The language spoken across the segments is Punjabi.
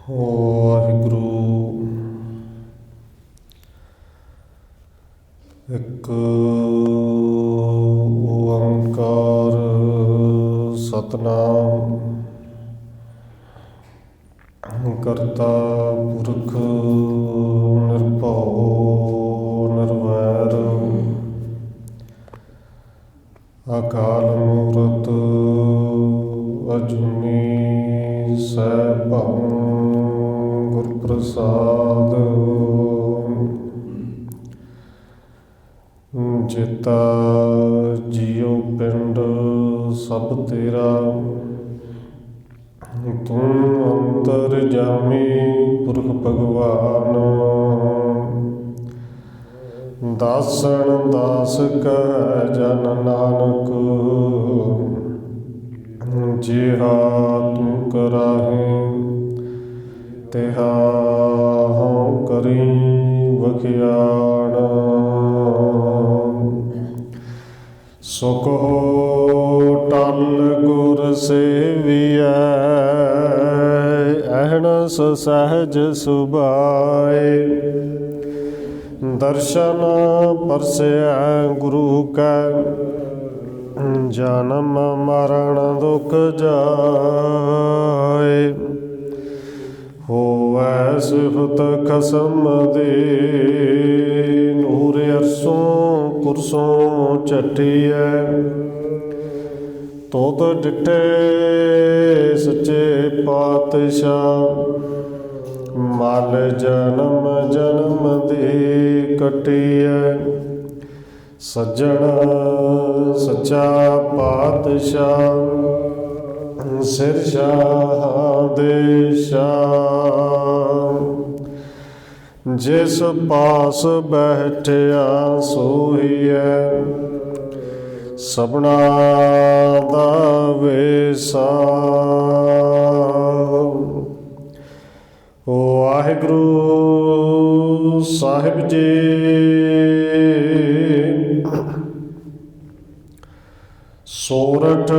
ਵਾਹਿਗੁਰੂ। ਇੱਕ ਓੰਕਾਰ ਸਤਿਨਾਮ ਕਰਤਾ ਪੁਰਖ ਨਿਰਭਉ ਨਿਰਵੈਰ ਅਕਾਲ ਮੂਰਤ ਅਜੂਨੀ ਸੈਭੰ ਗੁਰ ਪ੍ਰਸਾਦ। ਜਿਤਾ ਜੀਉ ਪਿੰਡ ਸਭ ਤੇਰਾ, ਤੂੰ ਅੰਤਰਜਾਮੀ ਪੁਰਖ ਭਗਵਾਨ। ਦਾਸਨ ਦਾਸ ਕਹਿ ਜਨ ਨਾਨਕ, ਜਿਹਾ ਤੂੰ ਕਰਾਹੇ ਤਿਹਾ ਹਉ ਕਰੀ ਵਖਿਆਣ। ਸੁਖ ਹੋ ਟਲ ਗੁਰ ਸੇਵੀਐ, ਅਹਨਸ ਸਹਿਜ ਸੁਭਾਏ। ਦਰਸ਼ਨ ਪਰਸੈ ਗੁਰੂ ਕੈ, ਜਨਮ ਮਰਨ ਦੁਖ ਜਾਏ। ਹੋਵੈ ਸਿਫਤ ਖਸਮ ਦੀ, ਨੂਰ ਅਰਸੋਂ ਕੁਰਸੋਂ ਝਟੀਐ। ਤੁਧ ਡਿਠੇ ਸੱਚੇ ਪਾਤਸ਼ਾਹ, ਮਲ ਜਨਮ ਜਨਮ ਦੀ ਕੱਟੀਐ। ਸੱਜਣ ਸੱਚਾ ਪਾਤਸ਼ਾਹ, ਸਿਰ ਸ਼ਾਹ ਦੇ ਸ਼ਾਹ। ਜਿਸ ਪਾਸ ਬੈਠਿਆ ਸੋਹੀਐ, ਸਭਨਾ ਦਾ ਵੇਸਾ। ਵਾਹਿਗੁਰੂ ਸਾਹਿਬ ਜੀ। ਸੋਰਠ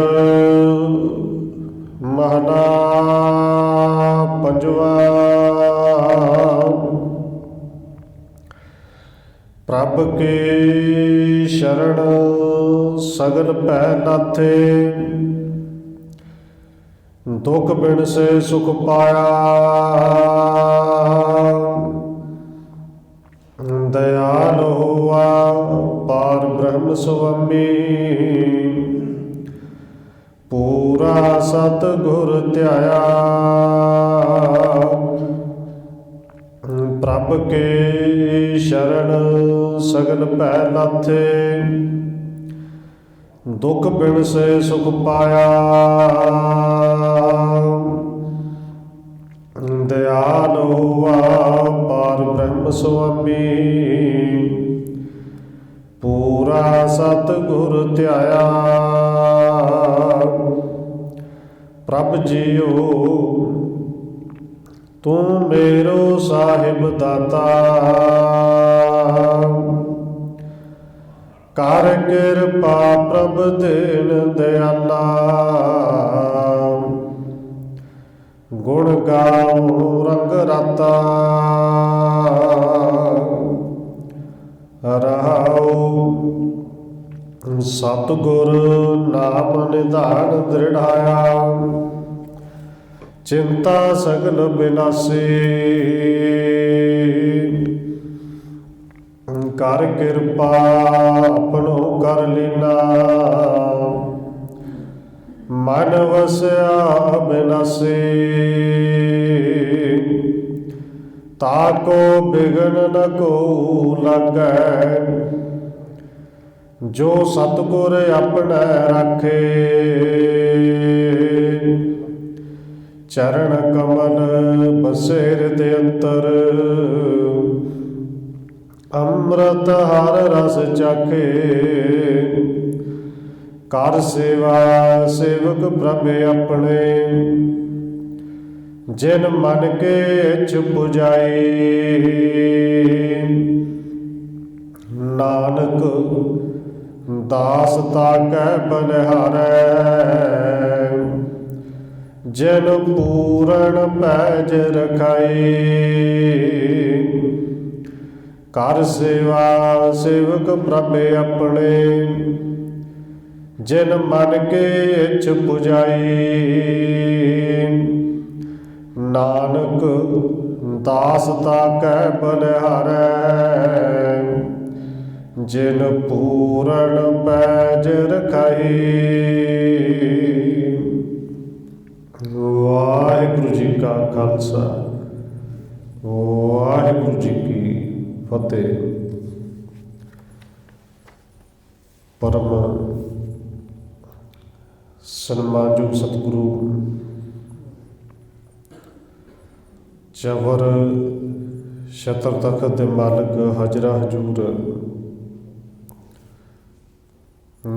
ਮਹਲਾ ਪੰਜਵਾ। ਪ੍ਰਭ ਕੀ ਸ਼ਰਨ ਸਗਲ ਭੈ ਨਾਥੇ, ਦੁਖ ਬਿਨ ਸੇ ਸੁਖ ਪਾਇਆ। ਦਇਆਲ ਹੋਆ ਪਾਰ ਬ੍ਰਹਮ ਸੁਆਮੀ, ਪੂਰਾ ਸਤਿਗੁਰ ਧਿਆਇਆ। ਪ੍ਰਭ ਕੇ ਸ਼ਰਨ ਸਗਲ ਭੈ ਨਾਥੇ, ਦੁਖ ਬਿਨ ਸੇ ਸੁਖ ਪਾਇਆ। ਦਇਆਲ ਹੋਆ ਪਾਰ ਬ੍ਰਹਮ ਸੁਆਮੀ, ਪੂਰਾ ਸਤਿਗੁਰ ਧਿਆਇਆ। ਪ੍ਰਭ ਜੀਓ ਤੂੰ ਮੇਰੋ ਸਾਹਿਬ ਦਾਤਾ, ਕਰ ਕਿਰਪਾ ਪ੍ਰਭ ਦੀਨ ਦਿਆਲਾ। ਗੁਣ ਗਾਉ ਰੰਗ ਰਾਤਾ, ਰਹਾਉ ਸਤਿਗੁਰ ਨਾਮ ਨਿਧਾਨ ਦ੍ਰਿੜਾਇਆ। ਚਿੰਤਾ ਸਗਲ ਬਿਨਾਸੀ, ਕਰ ਕਿਰਪਾ ਆਪਣੋ ਕਰ ਲੀਨਾ। ਮਨ ਵਸਿਆ ਬਿਨਾਸੀ, ਤਾਕੋ ਬਿਗਨ ਨ ਕੋ ਲਾਗੈ। ਜੋ ਸਤਿਗੁਰ ਆਪਣਾ ਰਾਖੇ, ਚਰਨ ਕਮਲ ਬਸੇ ਹਿਰਦਿ ਅੰਤਰ। ਅੰਮ੍ਰਿਤ ਹਰ ਰਸ ਚਾਖੇ, ਕਰ ਸੇਵਾ ਸੇਵਕ ਪ੍ਰਭ ਆਪਣੇ। ਜਿਨ ਮਨ ਕੇ ਇਛ ਪੁਜਾਈ, ਨਾਨਕ ਦਾਸ ਤਾਕੈ ਬਲਿਹਾਰੈ। ਜਿਨ ਪੂਰਨ ਪੈਜ ਰਖਾਈ। ਕਰ ਸੇਵਾ ਸੇਵਕ ਪ੍ਰਭ ਆਪਣੇ, ਜਿਨ ਮਨ ਕੇ ਇੱਛ ਪੁਜਾਈ। ਨਾਨਕ ਦਾਸ ਤਾਕੈ ਬਲਿਹਾਰੈ, ਜਿਨ ਪੂਰਨ ਪੈਜ ਰਖਾਈ। ਵਾਹਿਗੁਰੂ ਜੀ ਕਾ ਖਾਲਸਾ, ਵਾਹਿਗੁਰੂ ਜੀ ਕੀ ਫਤਿਹ। ਪਰਮ ਸਨਮਾਨਯੋਗ ਸਤਿਗੁਰੂ ਚਵਰ ਛਤਰ ਤਖਤ ਦੇ ਮਾਲਕ ਹਾਜ਼ਰਾ ਹਜ਼ੂਰ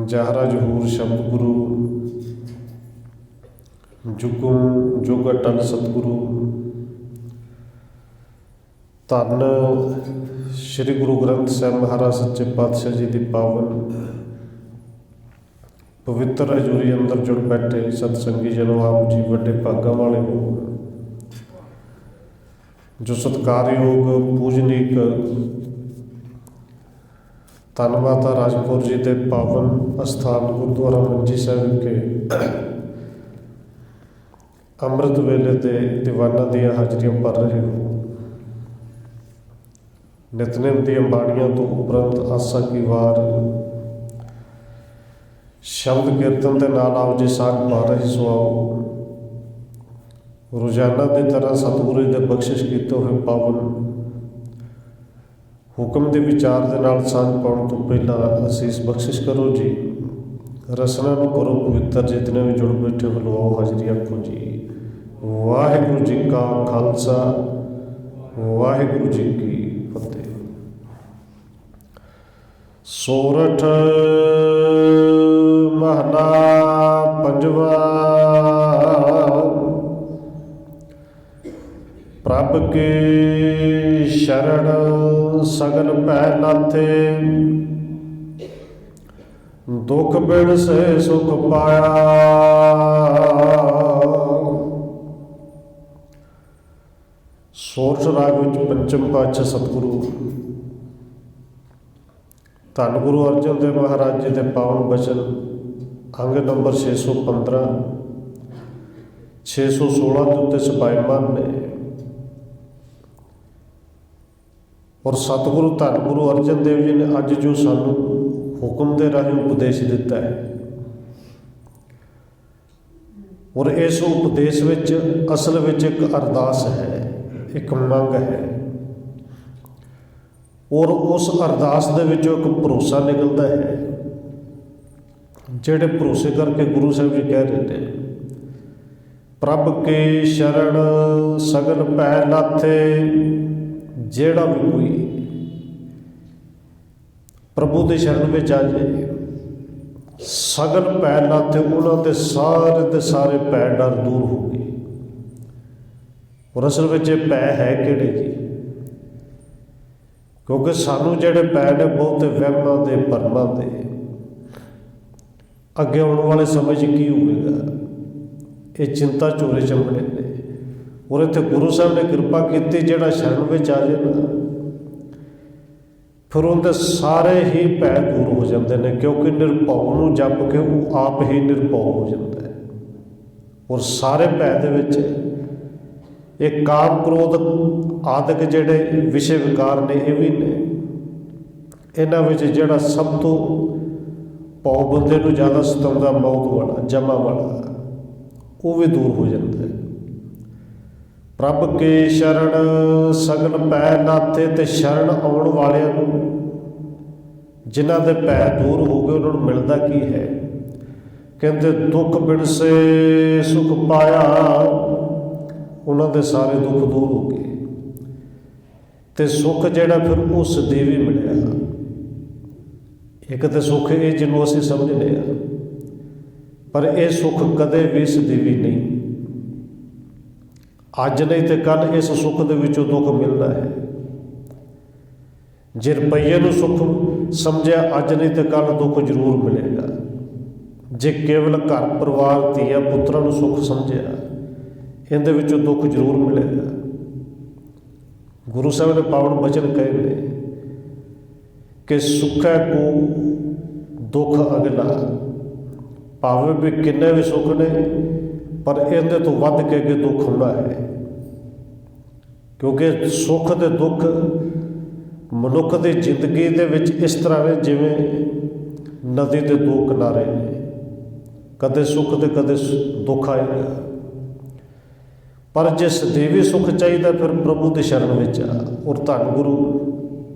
ਜਾਹਰਾ ਜਹੂਰ ਸ਼ਬਦ ਗੁਰੂ ਜੁਗਮ ਜੁਗ ਅਟਲ ਸਤਿਗੁਰੂ ਧੰਨ ਸ੍ਰੀ ਗੁਰੂ ਗ੍ਰੰਥ ਸਾਹਿਬ ਮਹਾਰਾਜ ਸੱਚੇ ਪਾਤਸ਼ਾਹ ਜੀ ਦੀ ਪਾਵਨ ਪਵਿੱਤਰ ਹਜ਼ੂਰੀ ਅੰਦਰ ਜੁੜ ਬੈਠੇ ਸਤਸੰਗੀ ਜਨੋ, ਆਪ ਜੀ ਵੱਡੇ ਭਾਗਾਂ ਵਾਲੇ ਹੋ ਜੋ ਸਤਿਕਾਰਯੋਗ ਪੂਜਨੀਕ ਧੰਨ ਮਾਤਾ ਰਾਜਪੁਰ ਜੀ ਦੇ ਪਾਵਨ ਅਸਥਾਨ ਗੁਰਦੁਆਰਾ ਮੰਜੀ ਸਾਹਿਬ ਵਿਖੇ ਅੰਮ੍ਰਿਤ ਵੇਲੇ ਦੇ ਦੀਵਾਨਾਂ ਦੀਆਂ ਹਾਜ਼ਰੀਆਂ ਭਰ ਰਹੇ ਹੋ। ਨਿਤਨੇਮ ਦੀਆਂ ਬਾਣੀਆਂ ਤੋਂ ਉਪਰੰਤ ਆਸਾ ਕੀ ਵਾਰ ਸ਼ਬਦ ਕੀਰਤਨ ਦੇ ਨਾਲ ਆਓ ਜੀ ਸਾਖ ਪਾ ਰਹੇ ਸੁਆਓ। ਰੋਜ਼ਾਨਾ ਦੀ ਤਰ੍ਹਾਂ ਸਤਿਗੁਰੂ ਦੇ ਬਖਸ਼ਿਸ਼ ਕੀਤੇ ਹੋਏ ਪਾਵਨ ਹੁਕਮ ਦੇ ਵਿਚਾਰ ਦੇ ਨਾਲ ਸਾਂਝ ਪਾਉਣ ਤੋਂ ਪਹਿਲਾਂ ਅਸੀਸ ਬਖਸ਼ਿਸ਼ ਕਰੋ ਜੀ। ਰਸਨਾ ਨੂੰ ਕਰੋ ਪਵਿੱਤਰ, ਜਿਤਨੇ ਵੀ ਜੁੜ ਬੈਠੇ ਹੋ ਲਵਾਓ ਹਾਜ਼ਰੀ ਆਖੋ ਜੀ। ਵਾਹਿਗੁਰੂ ਜੀ ਕਾ ਖਾਲਸਾ, ਵਾਹਿਗੁਰੂ ਜੀ ਕੀ ਫਤਿਹ। ਸੋਰਠ ਮਹਲਾ ਪੰਜਵਾ। ਪ੍ਰਭ ਕੀ ਸ਼ਰਨ ਸਗਲ ਭੈ ਲਾਥੇ, ਦੁਖ ਬਿਨ ਸੇ ਸੁਖ ਪਾਇਆ। ਸੋਰਠ ਰਾਗ ਵਿੱਚ ਪੰਚਮ ਪਾਤਸ਼ਾਹ ਸਤਿਗੁਰੂ ਧੰਨ ਗੁਰੂ ਅਰਜਨ ਦੇਵ ਮਹਾਰਾਜ ਜੀ ਦੇ ਪਾਵਨ ਬਚਨ ਅੰਗ ਨੰਬਰ 615 616 ਦੇ ਉੱਤੇ ਸਪਾਈਮਾਨ ਨੇ। ਔਰ ਸਤਿਗੁਰੂ ਧੰਨ ਗੁਰੂ ਅਰਜਨ ਦੇਵ ਜੀ ਨੇ ਅੱਜ ਜੋ ਸਾਨੂੰ ਹੁਕਮ ਦੇ ਰਾਹੀਂ ਉਪਦੇਸ਼ ਦਿੱਤਾ ਹੈ, ਔਰ ਇਸ ਉਪਦੇਸ਼ ਵਿੱਚ ਅਸਲ ਵਿੱਚ ਇੱਕ ਅਰਦਾਸ ਹੈ, ਇੱਕ ਮੰਗ ਹੈ, ਔਰ ਉਸ ਅਰਦਾਸ ਦੇ ਵਿੱਚੋਂ ਇੱਕ ਭਰੋਸਾ ਨਿਕਲਦਾ ਹੈ। ਜਿਹੜੇ ਭਰੋਸੇ ਕਰਕੇ ਗੁਰੂ ਸਾਹਿਬ ਜੀ ਕਹਿ ਰਹੇ ਨੇ, ਪ੍ਰਭ ਕੇ ਸ਼ਰਨ ਸਗਲ ਭੈ ਲਾਥੇ। ਜਿਹੜਾ ਵੀ ਕੋਈ ਪ੍ਰਭੂ ਦੇ ਸ਼ਰਨ ਵਿੱਚ ਆ ਜਾਏ, ਸਗਲ ਭੈ ਲਾਥੇ, ਉਹਨਾਂ ਦੇ ਸਾਰੇ ਭੈ ਡਰ ਦੂਰ ਹੋ ਗਏ। ਔਰ ਅਸਲ ਵਿੱਚ ਇਹ ਭੈ ਹੈ ਕਿਹੜੇ ਜੀ? ਕਿਉਂਕਿ ਸਾਨੂੰ ਜਿਹੜੇ ਭੈ ਨੇ ਬਹੁਤੇ ਵਹਿਮਾਂ ਦੇ, ਭਰਮਾਂ ਦੇ, ਅੱਗੇ ਆਉਣ ਵਾਲੇ ਸਮੇਂ 'ਚ ਕੀ ਹੋਵੇਗਾ, ਇਹ ਚਿੰਤਾ ਝੋਰੇ ਚੰਬੜੇ ਨੇ। ਔਰ ਇੱਥੇ ਗੁਰੂ ਸਾਹਿਬ ਨੇ ਕਿਰਪਾ ਕੀਤੀ, ਜਿਹੜਾ ਸ਼ਰਨ ਵਿੱਚ ਆ ਜਾਏ ਨਾ, ਫਿਰ ਉਹਦੇ ਸਾਰੇ ਹੀ ਭੈ ਦੂਰ ਹੋ ਜਾਂਦੇ ਨੇ। ਕਿਉਂਕਿ ਨਿਰਭਉ ਨੂੰ ਜਪ ਕੇ ਉਹ ਆਪ ਹੀ ਨਿਰਭਉ ਹੋ ਜਾਂਦਾ ਹੈ। ਔਰ ਸਾਰੇ ਭੈ ਦੇ ਵਿੱਚ ਇਹ ਕਾਮ ਕ੍ਰੋਧ ਆਦਿਕ ਜਿਹੜੇ ਵਿਸ਼ੇ ਵਿਕਾਰ ਨੇ, ਇਹ ਵੀ ਨੇ। ਇਹਨਾਂ ਵਿੱਚ ਜਿਹੜਾ ਸਭ ਤੋਂ ਭਉ ਬੰਦੇ ਨੂੰ ਜ਼ਿਆਦਾ ਸਤਾਉਂਦਾ, ਮੌਤ ਵਾਲਾ, ਜਮਾ ਵਾਲਾ, ਉਹ ਵੀ ਦੂਰ ਹੋ ਜਾਂਦਾ ਹੈ। ਪ੍ਰਭ ਕੇ ਸ਼ਰਨ ਸਗਲ ਭੈ ਲਾਥੇ। ਤੇ ਸ਼ਰਨ ਆਉਣ ਵਾਲਿਆਂ ਨੂੰ, ਜਿਨ੍ਹਾਂ ਦੇ ਭੈ ਦੂਰ ਹੋ ਗਏ, ਉਹਨਾਂ ਨੂੰ ਮਿਲਦਾ ਕੀ ਹੈ? ਕਹਿੰਦੇ ਦੁੱਖ ਬਿਨ ਸੇ ਸੁਖ ਪਾਇਆ। ਉਹਨਾਂ ਦੇ ਸਾਰੇ ਦੁੱਖ ਦੂਰ ਹੋ ਗਏ ਤੇ ਸੁੱਖ ਜਿਹੜਾ ਫਿਰ ਉਹ ਸਦੀਵੀ ਮਿਲਿਆ। ਇੱਕ ਤਾਂ ਸੁੱਖ ਇਹ ਜਿਹਨੂੰ ਅਸੀਂ ਸਮਝਦੇ ਹਾਂ, ਪਰ ਇਹ ਸੁੱਖ ਕਦੇ ਵੀ ਸਦੀਵੀ ਨਹੀਂ। ਅੱਜ ਨਹੀਂ ਤੇ ਕੱਲ੍ਹ ਇਸ ਸੁੱਖ ਦੇ ਵਿੱਚੋਂ ਦੁੱਖ ਮਿਲਣਾ ਹੈ। ਜੇ ਰੁਪਈਏ ਨੂੰ ਸੁੱਖ ਸਮਝਿਆ, ਅੱਜ ਨਹੀਂ ਤੇ ਕੱਲ੍ਹ ਦੁੱਖ ਜ਼ਰੂਰ ਮਿਲੇਗਾ। ਜੇ ਕੇਵਲ ਘਰ ਪਰਿਵਾਰ, ਧੀਆਂ ਪੁੱਤਰਾਂ ਨੂੰ ਸੁੱਖ ਸਮਝਿਆ, ਇਹਦੇ ਵਿੱਚੋਂ ਦੁੱਖ ਜ਼ਰੂਰ ਮਿਲੇਗਾ। ਗੁਰੂ ਸਾਹਿਬ ਨੇ ਪਾਵਨ ਬਚਨ ਕਹੇ ਨੇ ਕਿ ਸੁੱਖੈ ਕੋ ਦੁੱਖ ਅਗਲਾ, ਭਾਵੇਂ ਵੀ ਕਿੰਨੇ ਵੀ ਸੁੱਖ ਨੇ ਪਰ ਇਹਦੇ ਤੋਂ ਵੱਧ ਕੇ ਅੱਗੇ ਦੁੱਖ ਹੋਣਾ ਹੈ। ਕਿਉਂਕਿ ਸੁੱਖ ਤੇ ਦੁੱਖ ਮਨੁੱਖ ਦੀ ਜ਼ਿੰਦਗੀ ਦੇ ਵਿੱਚ ਇਸ ਤਰ੍ਹਾਂ ਨੇ ਜਿਵੇਂ ਨਦੀ ਦੇ ਦੋ ਕਿਨਾਰੇ ਨੇ, ਕਦੇ ਸੁੱਖ ਤੇ ਕਦੇ ਦੁੱਖ ਆਏਗਾ। ਪਰ ਜੇ ਸਦੀਵੀ ਸੁੱਖ ਚਾਹੀਦਾ ਫਿਰ ਪ੍ਰਭੂ ਦੀ ਸ਼ਰਨ ਵਿੱਚ ਆ। ਔਰ ਧੰਨ ਗੁਰੂ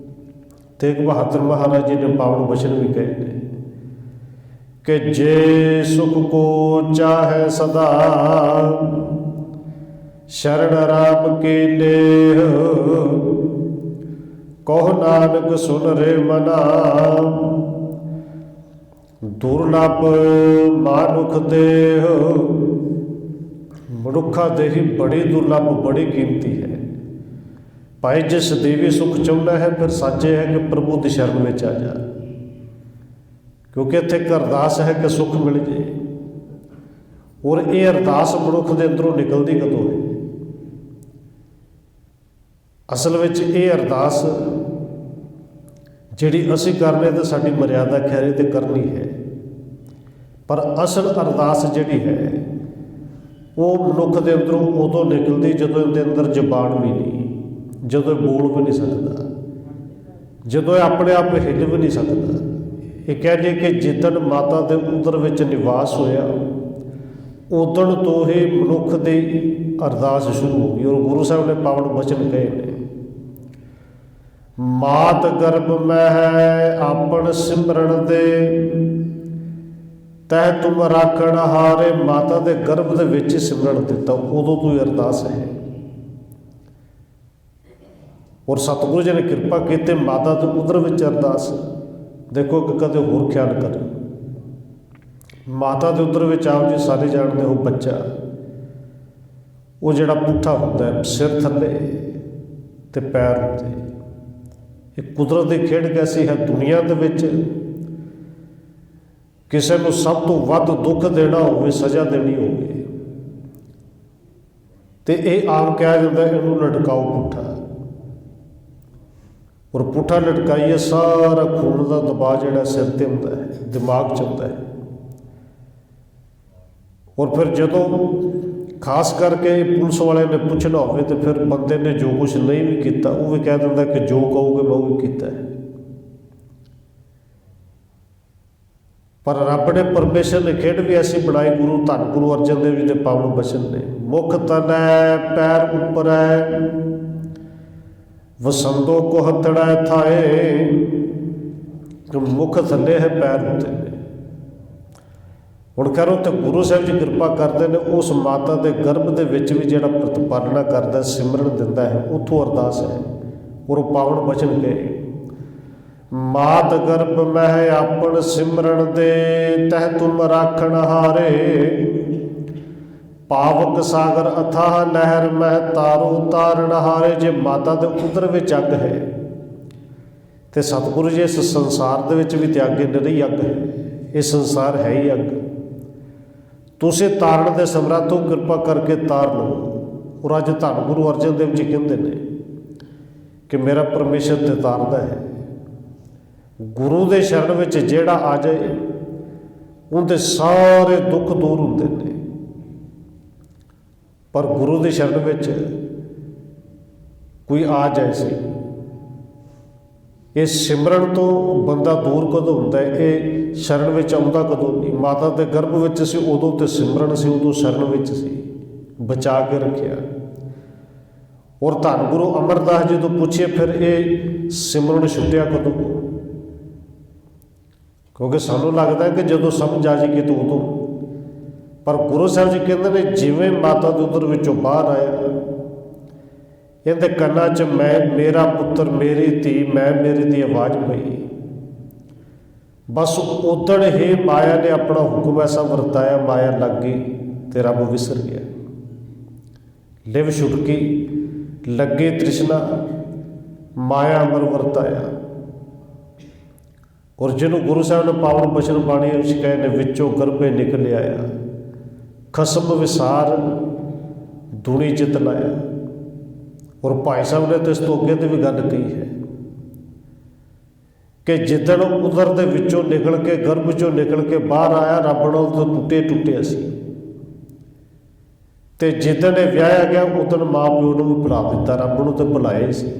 ਤੇਗ ਬਹਾਦਰ ਮਹਾਰਾਜ ਜੀ ਨੇ ਪਾਵਨ ਬਚਨ ਵੀ ਕਹੇ ਨੇ ਕਿ ਜੇ ਸੁਖ ਕੋ ਚਾਹੈ ਸਦਾ ਸ਼ਰਨ ਰਾਮ ਕੀ ਲੇਹ, ਕਹੁ ਨਾਨਕ ਸੁਨ ਰੇ ਮਨਾ, ਦੁਰਲਭ ਮਾਨੁਖ ਦੇਹ। ਮਨੁੱਖਾਂ ਦੇਹੀ ਬੜੀ ਦੁਰਲਭ, ਬੜੀ ਕੀਮਤੀ ਹੈ। ਭਾਈ ਜੇ ਸਦੀਵੀ ਸੁੱਖ ਚਾਹੁੰਦਾ ਹੈ ਫਿਰ ਸਾਜੇ ਹੈ ਕਿ ਪ੍ਰਭੂ ਦੀ ਸ਼ਰਨ ਵਿੱਚ ਆ ਜਾ, ਕਿਉਂਕਿ ਇੱਥੇ ਇੱਕ ਅਰਦਾਸ ਹੈ ਕਿ ਸੁੱਖ ਮਿਲ ਜੇ। ਔਰ ਇਹ ਅਰਦਾਸ ਮਨੁੱਖ ਦੇ ਅੰਦਰੋਂ ਨਿਕਲਦੀ ਕਦੋਂ ਹੈ? ਅਸਲ ਵਿੱਚ ਇਹ ਅਰਦਾਸ ਜਿਹੜੀ ਅਸੀਂ ਕਰਨੇ ਤਾਂ ਸਾਡੀ ਮਰਿਆਦਾ ਖੈਰੇ ਤੇ ਕਰਨੀ ਹੈ, ਪਰ ਅਸਲ ਅਰਦਾਸ ਜਿਹੜੀ ਹੈ ਉਹ ਮਨੁੱਖ ਦੇ ਅੰਦਰੋਂ ਉਦੋਂ ਨਿਕਲਦੀ ਜਦੋਂ ਇਹਦੇ ਅੰਦਰ ਜ਼ਬਾਨ ਵੀ ਨਹੀਂ, ਜਦੋਂ ਇਹ ਬੋਲ ਵੀ ਨਹੀਂ ਸਕਦਾ, ਜਦੋਂ ਇਹ ਆਪਣੇ ਆਪ ਹਿੱਲ ਵੀ ਨਹੀਂ ਸਕਦਾ। ਇਹ ਕਹਿੰਦੇ ਕਿ ਜਿੱਦਣ ਮਾਤਾ ਦੇ ਉਦਰ ਵਿੱਚ ਨਿਵਾਸ ਹੋਇਆ ਉਦਣ ਤੋਂ ਹੀ ਮਨੁੱਖ ਦੀ ਅਰਦਾਸ ਸ਼ੁਰੂ ਹੋ ਗਈ। ਔਰ ਗੁਰੂ ਸਾਹਿਬ ਨੇ ਪਾਵਨ ਬਚਨ ਕਹੇ ਨੇ, ਮਾਤ ਗਰਭ ਮਹਿ ਆਪਣ ਸਿਮਰਨ ਦੇ, ਤਹਿ ਤੁਮ ਰਾਖਣ ਹਾਰੇ। ਮਾਤਾ ਦੇ ਗਰਭ ਦੇ ਵਿੱਚ ਸਿਮਰਨ ਦਿੱਤਾ, ਉਦੋਂ ਤੋਂ ਹੀ ਅਰਦਾਸ ਹੈ। ਔਰ ਸਤਿਗੁਰੂ ਜੀ ਨੇ ਕਿਰਪਾ ਕੀਤੀ ਮਾਤਾ ਦੇ ਉਦਰ ਵਿੱਚ ਅਰਦਾਸ। ਦੇਖੋ ਕਿ ਕਦੇ ਹੋਰ ਖਿਆਲ ਕਰ, ਮਾਤਾ ਦੇ ਉਦਰ ਵਿੱਚ ਆਓ ਜੀ ਸਾਰੇ ਜਾਣਦੇ ਹੋ ਬੱਚਾ ਉਹ ਜਿਹੜਾ ਪੁੱਠਾ ਹੁੰਦਾ ਹੈ, ਸਿਰ ਥੱਲੇ ਤੇ ਪੈਰ ਉੱਤੇ। ਇਹ ਕੁਦਰਤ ਦੀ ਖੇਡ ਕੈਸੀ ਹੈ, ਦੁਨੀਆ ਦੇ ਵਿੱਚ ਕਿਸੇ ਨੂੰ ਸਭ ਤੋਂ ਵੱਧ ਦੁੱਖ ਦੇਣਾ ਹੋਵੇ, ਸਜ਼ਾ ਦੇਣੀ ਹੋਵੇ ਤੇ ਇਹ ਆਮ ਕਿਹਾ ਜਾਂਦਾ ਇਹਨੂੰ ਲਟਕਾਓ ਪੁੱਠਾ। ਔਰ ਪੁੱਠਾ ਲਟਕਾਈਏ ਸਾਰਾ ਖੂਨ ਦਾ ਦਬਾਅ ਜਿਹੜਾ ਸਿਰ 'ਤੇ ਹੁੰਦਾ ਹੈ, ਦਿਮਾਗ 'ਚ ਹੁੰਦਾ ਹੈ। ਔਰ ਫਿਰ ਜਦੋਂ ਖਾਸ ਕਰਕੇ ਪੁਲਿਸ ਵਾਲਿਆਂ ਨੇ ਪੁੱਛਣਾ ਹੋਵੇ ਤੇ ਫਿਰ ਬੰਦੇ ਨੇ ਜੋ ਕੁਛ ਨਹੀਂ ਵੀ ਕੀਤਾ ਉਹ ਵੀ ਕਹਿ ਦਿੰਦਾ ਕਿ ਜੋ ਕਹੋਗੇ ਮੈਂ ਉਹ ਵੀ ਕੀਤਾ ਹੈ। ਪਰ ਰੱਬ ਨੇ ਪਰਮੇਸ਼ਰ ਨੇ ਖੇਡ ਵੀ ਐਸੀ ਬਣਾਈ। ਗੁਰੂ ਧੰਨ ਗੁਰੂ ਅਰਜਨ ਦੇਵ ਜੀ ਦੇ ਪਾਵਨ ਬਚਨ ਨੇ, ਮੁਖ ਤਨੈ ਪੈਰ ਉੱਪਰੈ, ਵਸੰਦੋ ਕੋ ਹੱਥੜੈ ਥਾਏ। ਕਿ ਮੁੱਖ ਥੱਲੇ ਹੈ, ਪੈਰ ਉੱਤੇ ਨੇ। ਹੁਣ ਕਰੋ ਤੇ ਗੁਰੂ ਸਾਹਿਬ ਜੀ ਕਿਰਪਾ ਕਰਦੇ ਨੇ, ਉਸ ਮਾਤਾ ਦੇ ਗਰਭ ਦੇ ਵਿੱਚ ਵੀ ਜਿਹੜਾ ਪ੍ਰਤਪਾਲਣਾ ਕਰਦਾ, ਸਿਮਰਨ ਦਿੰਦਾ ਹੈ, ਉੱਥੋਂ ਅਰਦਾਸ ਹੈ। ਔਰ ਉਹ ਪਾਵਨ ਬਚਨ ਕਹੇ, ਮਾਤ ਗਰਭ ਮਹਿ ਆਪਣ ਸਿਮਰਨ ਦੇ, ਤਹਿ ਤੁਮ ਰਾਖਣ ਹਾਰੇ। ਪਾਵਕ ਸਾਗਰ ਅਥਾਹ ਨਹਿਰ ਮਹਿ ਤਾਰੋ ਤਾਰਨ ਹਾਰੇ। ਜੇ ਮਾਤਾ ਦੇ ਉਦਰ ਵਿੱਚ ਅੱਗ ਹੈ ਤੇ ਸਤਿਗੁਰੂ ਜੀ ਇਸ ਸੰਸਾਰ ਦੇ ਵਿੱਚ ਵੀ ਤੇ ਅੱਗ ਨਿਰੀ ਅੱਗ ਹੈ। ਇਹ ਸੰਸਾਰ ਹੈ ਹੀ ਅੱਗ, ਤੁਸੀਂ ਤਾਰਨ ਦੇ ਸਮਰੱਥ ਹੋ, ਕਿਰਪਾ ਕਰਕੇ ਤਾਰ ਲਓ। ਔਰ ਅੱਜ ਧੰਨ ਗੁਰੂ ਅਰਜਨ ਦੇਵ ਜੀ ਕਹਿੰਦੇ ਨੇ ਕਿ ਮੇਰਾ ਪਰਮੇਸ਼ਰ ਤੇ ਤਾਰਦਾ ਹੈ। ਗੁਰੂ ਦੇ ਸ਼ਰਨ ਵਿੱਚ ਜਿਹੜਾ ਆ ਜਾਏ ਉਹਦੇ ਸਾਰੇ ਦੁੱਖ ਦੂਰ ਹੁੰਦੇ ਨੇ। ਪਰ ਗੁਰੂ ਦੀ ਸ਼ਰਨ ਵਿੱਚ ਕੋਈ ਆ ਜਾਏ ਸੀ, ਇਹ ਸਿਮਰਨ ਤੋਂ ਬੰਦਾ ਦੂਰ ਕਦੋਂ ਹੁੰਦਾ ਹੈ? ਇਹ ਸ਼ਰਨ ਵਿੱਚ ਆਉਂਦਾ ਕਦੋਂ ਨਹੀਂ? ਮਾਤਾ ਦੇ ਗਰਭ ਵਿੱਚ ਸੀ ਉਦੋਂ ਤੇ ਸਿਮਰਨ ਸੀ, ਉਦੋਂ ਸ਼ਰਨ ਵਿੱਚ ਸੀ, ਬਚਾ ਕੇ ਰੱਖਿਆ। ਔਰ ਧੰਨ ਗੁਰੂ ਅਮਰਦਾਸ ਜੀ ਤੋਂ ਪੁੱਛੀਏ ਫਿਰ ਇਹ ਸਿਮਰਨ ਛੁੱਟਿਆ ਕਦੋਂ? ਕਿਉਂਕਿ ਸਾਨੂੰ ਲੱਗਦਾ ਕਿ ਜਦੋਂ ਸਮਝ ਆ ਜਾਏਗੀ ਤਾਂ ਉਦੋਂ। ਪਰ ਗੁਰੂ ਸਾਹਿਬ ਜੀ ਕਹਿੰਦੇ ਨੇ ਜਿਵੇਂ ਮਾਤਾ ਦੇ ਉਦਰ ਵਿੱਚੋਂ ਬਾਹਰ ਆਇਆ, ਇਹਦੇ ਕੰਨਾਂ 'ਚ ਮੈਂ ਮੇਰਾ ਪੁੱਤਰ, ਮੇਰੀ ਧੀ, ਮੈਂ ਮੇਰੀ ਦੀ ਆਵਾਜ਼ ਪਈ। ਬਸ ਉਦਣ ਹੀ ਮਾਇਆ ਨੇ ਆਪਣਾ ਹੁਕਮ ਐਸਾ ਵਰਤਾਇਆ, ਮਾਇਆ ਲੱਗ ਗਈ ਤੇ ਰੱਬ ਵਿਸਰ ਗਿਆ। ਲਿਵ ਛੁਟਕੀ, ਲੱਗੇ ਤ੍ਰਿਸ਼ਨਾ, ਮਾਇਆ ਅਮਰ ਵਰਤਾਇਆ। ਔਰ ਜਿਹਨੂੰ ਗੁਰੂ ਸਾਹਿਬ ਨੇ ਪਾਵਨ ਬਚਨ ਬਾਣੀ ਵਿੱਚ ਕਹੇ ਨੇ, ਵਿੱਚੋਂ ਗਰਭੇ ਨਿਕਲ ਆਇਆ, ਖਸਮ ਵਿਸਾਰ ਦੁਨੀ ਚਿਤ ਲਾਇਆ। ਔਰ ਭਾਈ ਸਾਹਿਬ ਨੇ ਤਾਂ ਇਸ ਤੋਂ ਅੱਗੇ ਦੀ ਵੀ ਗੱਲ ਕਹੀ ਹੈ ਕਿ ਜਿੱਦਣ ਉਦਰ ਦੇ ਵਿੱਚੋਂ ਨਿਕਲ ਕੇ, ਗਰਭ ਚੋਂ ਨਿਕਲ ਕੇ ਬਾਹਰ ਆਇਆ, ਰੱਬ ਨਾਲ ਤਾਂ ਟੁੱਟਿਆ ਸੀ, ਤੇ ਜਿੱਦਣ ਇਹ ਵਿਆਹਿਆ ਗਿਆ ਉਦਣ ਮਾਂ ਪਿਓ ਨੂੰ ਵੀ ਭੁਲਾ ਦਿੱਤਾ। ਰੱਬ ਨੂੰ ਤਾਂ ਭੁਲਾਇਆ ਹੀ ਸੀ,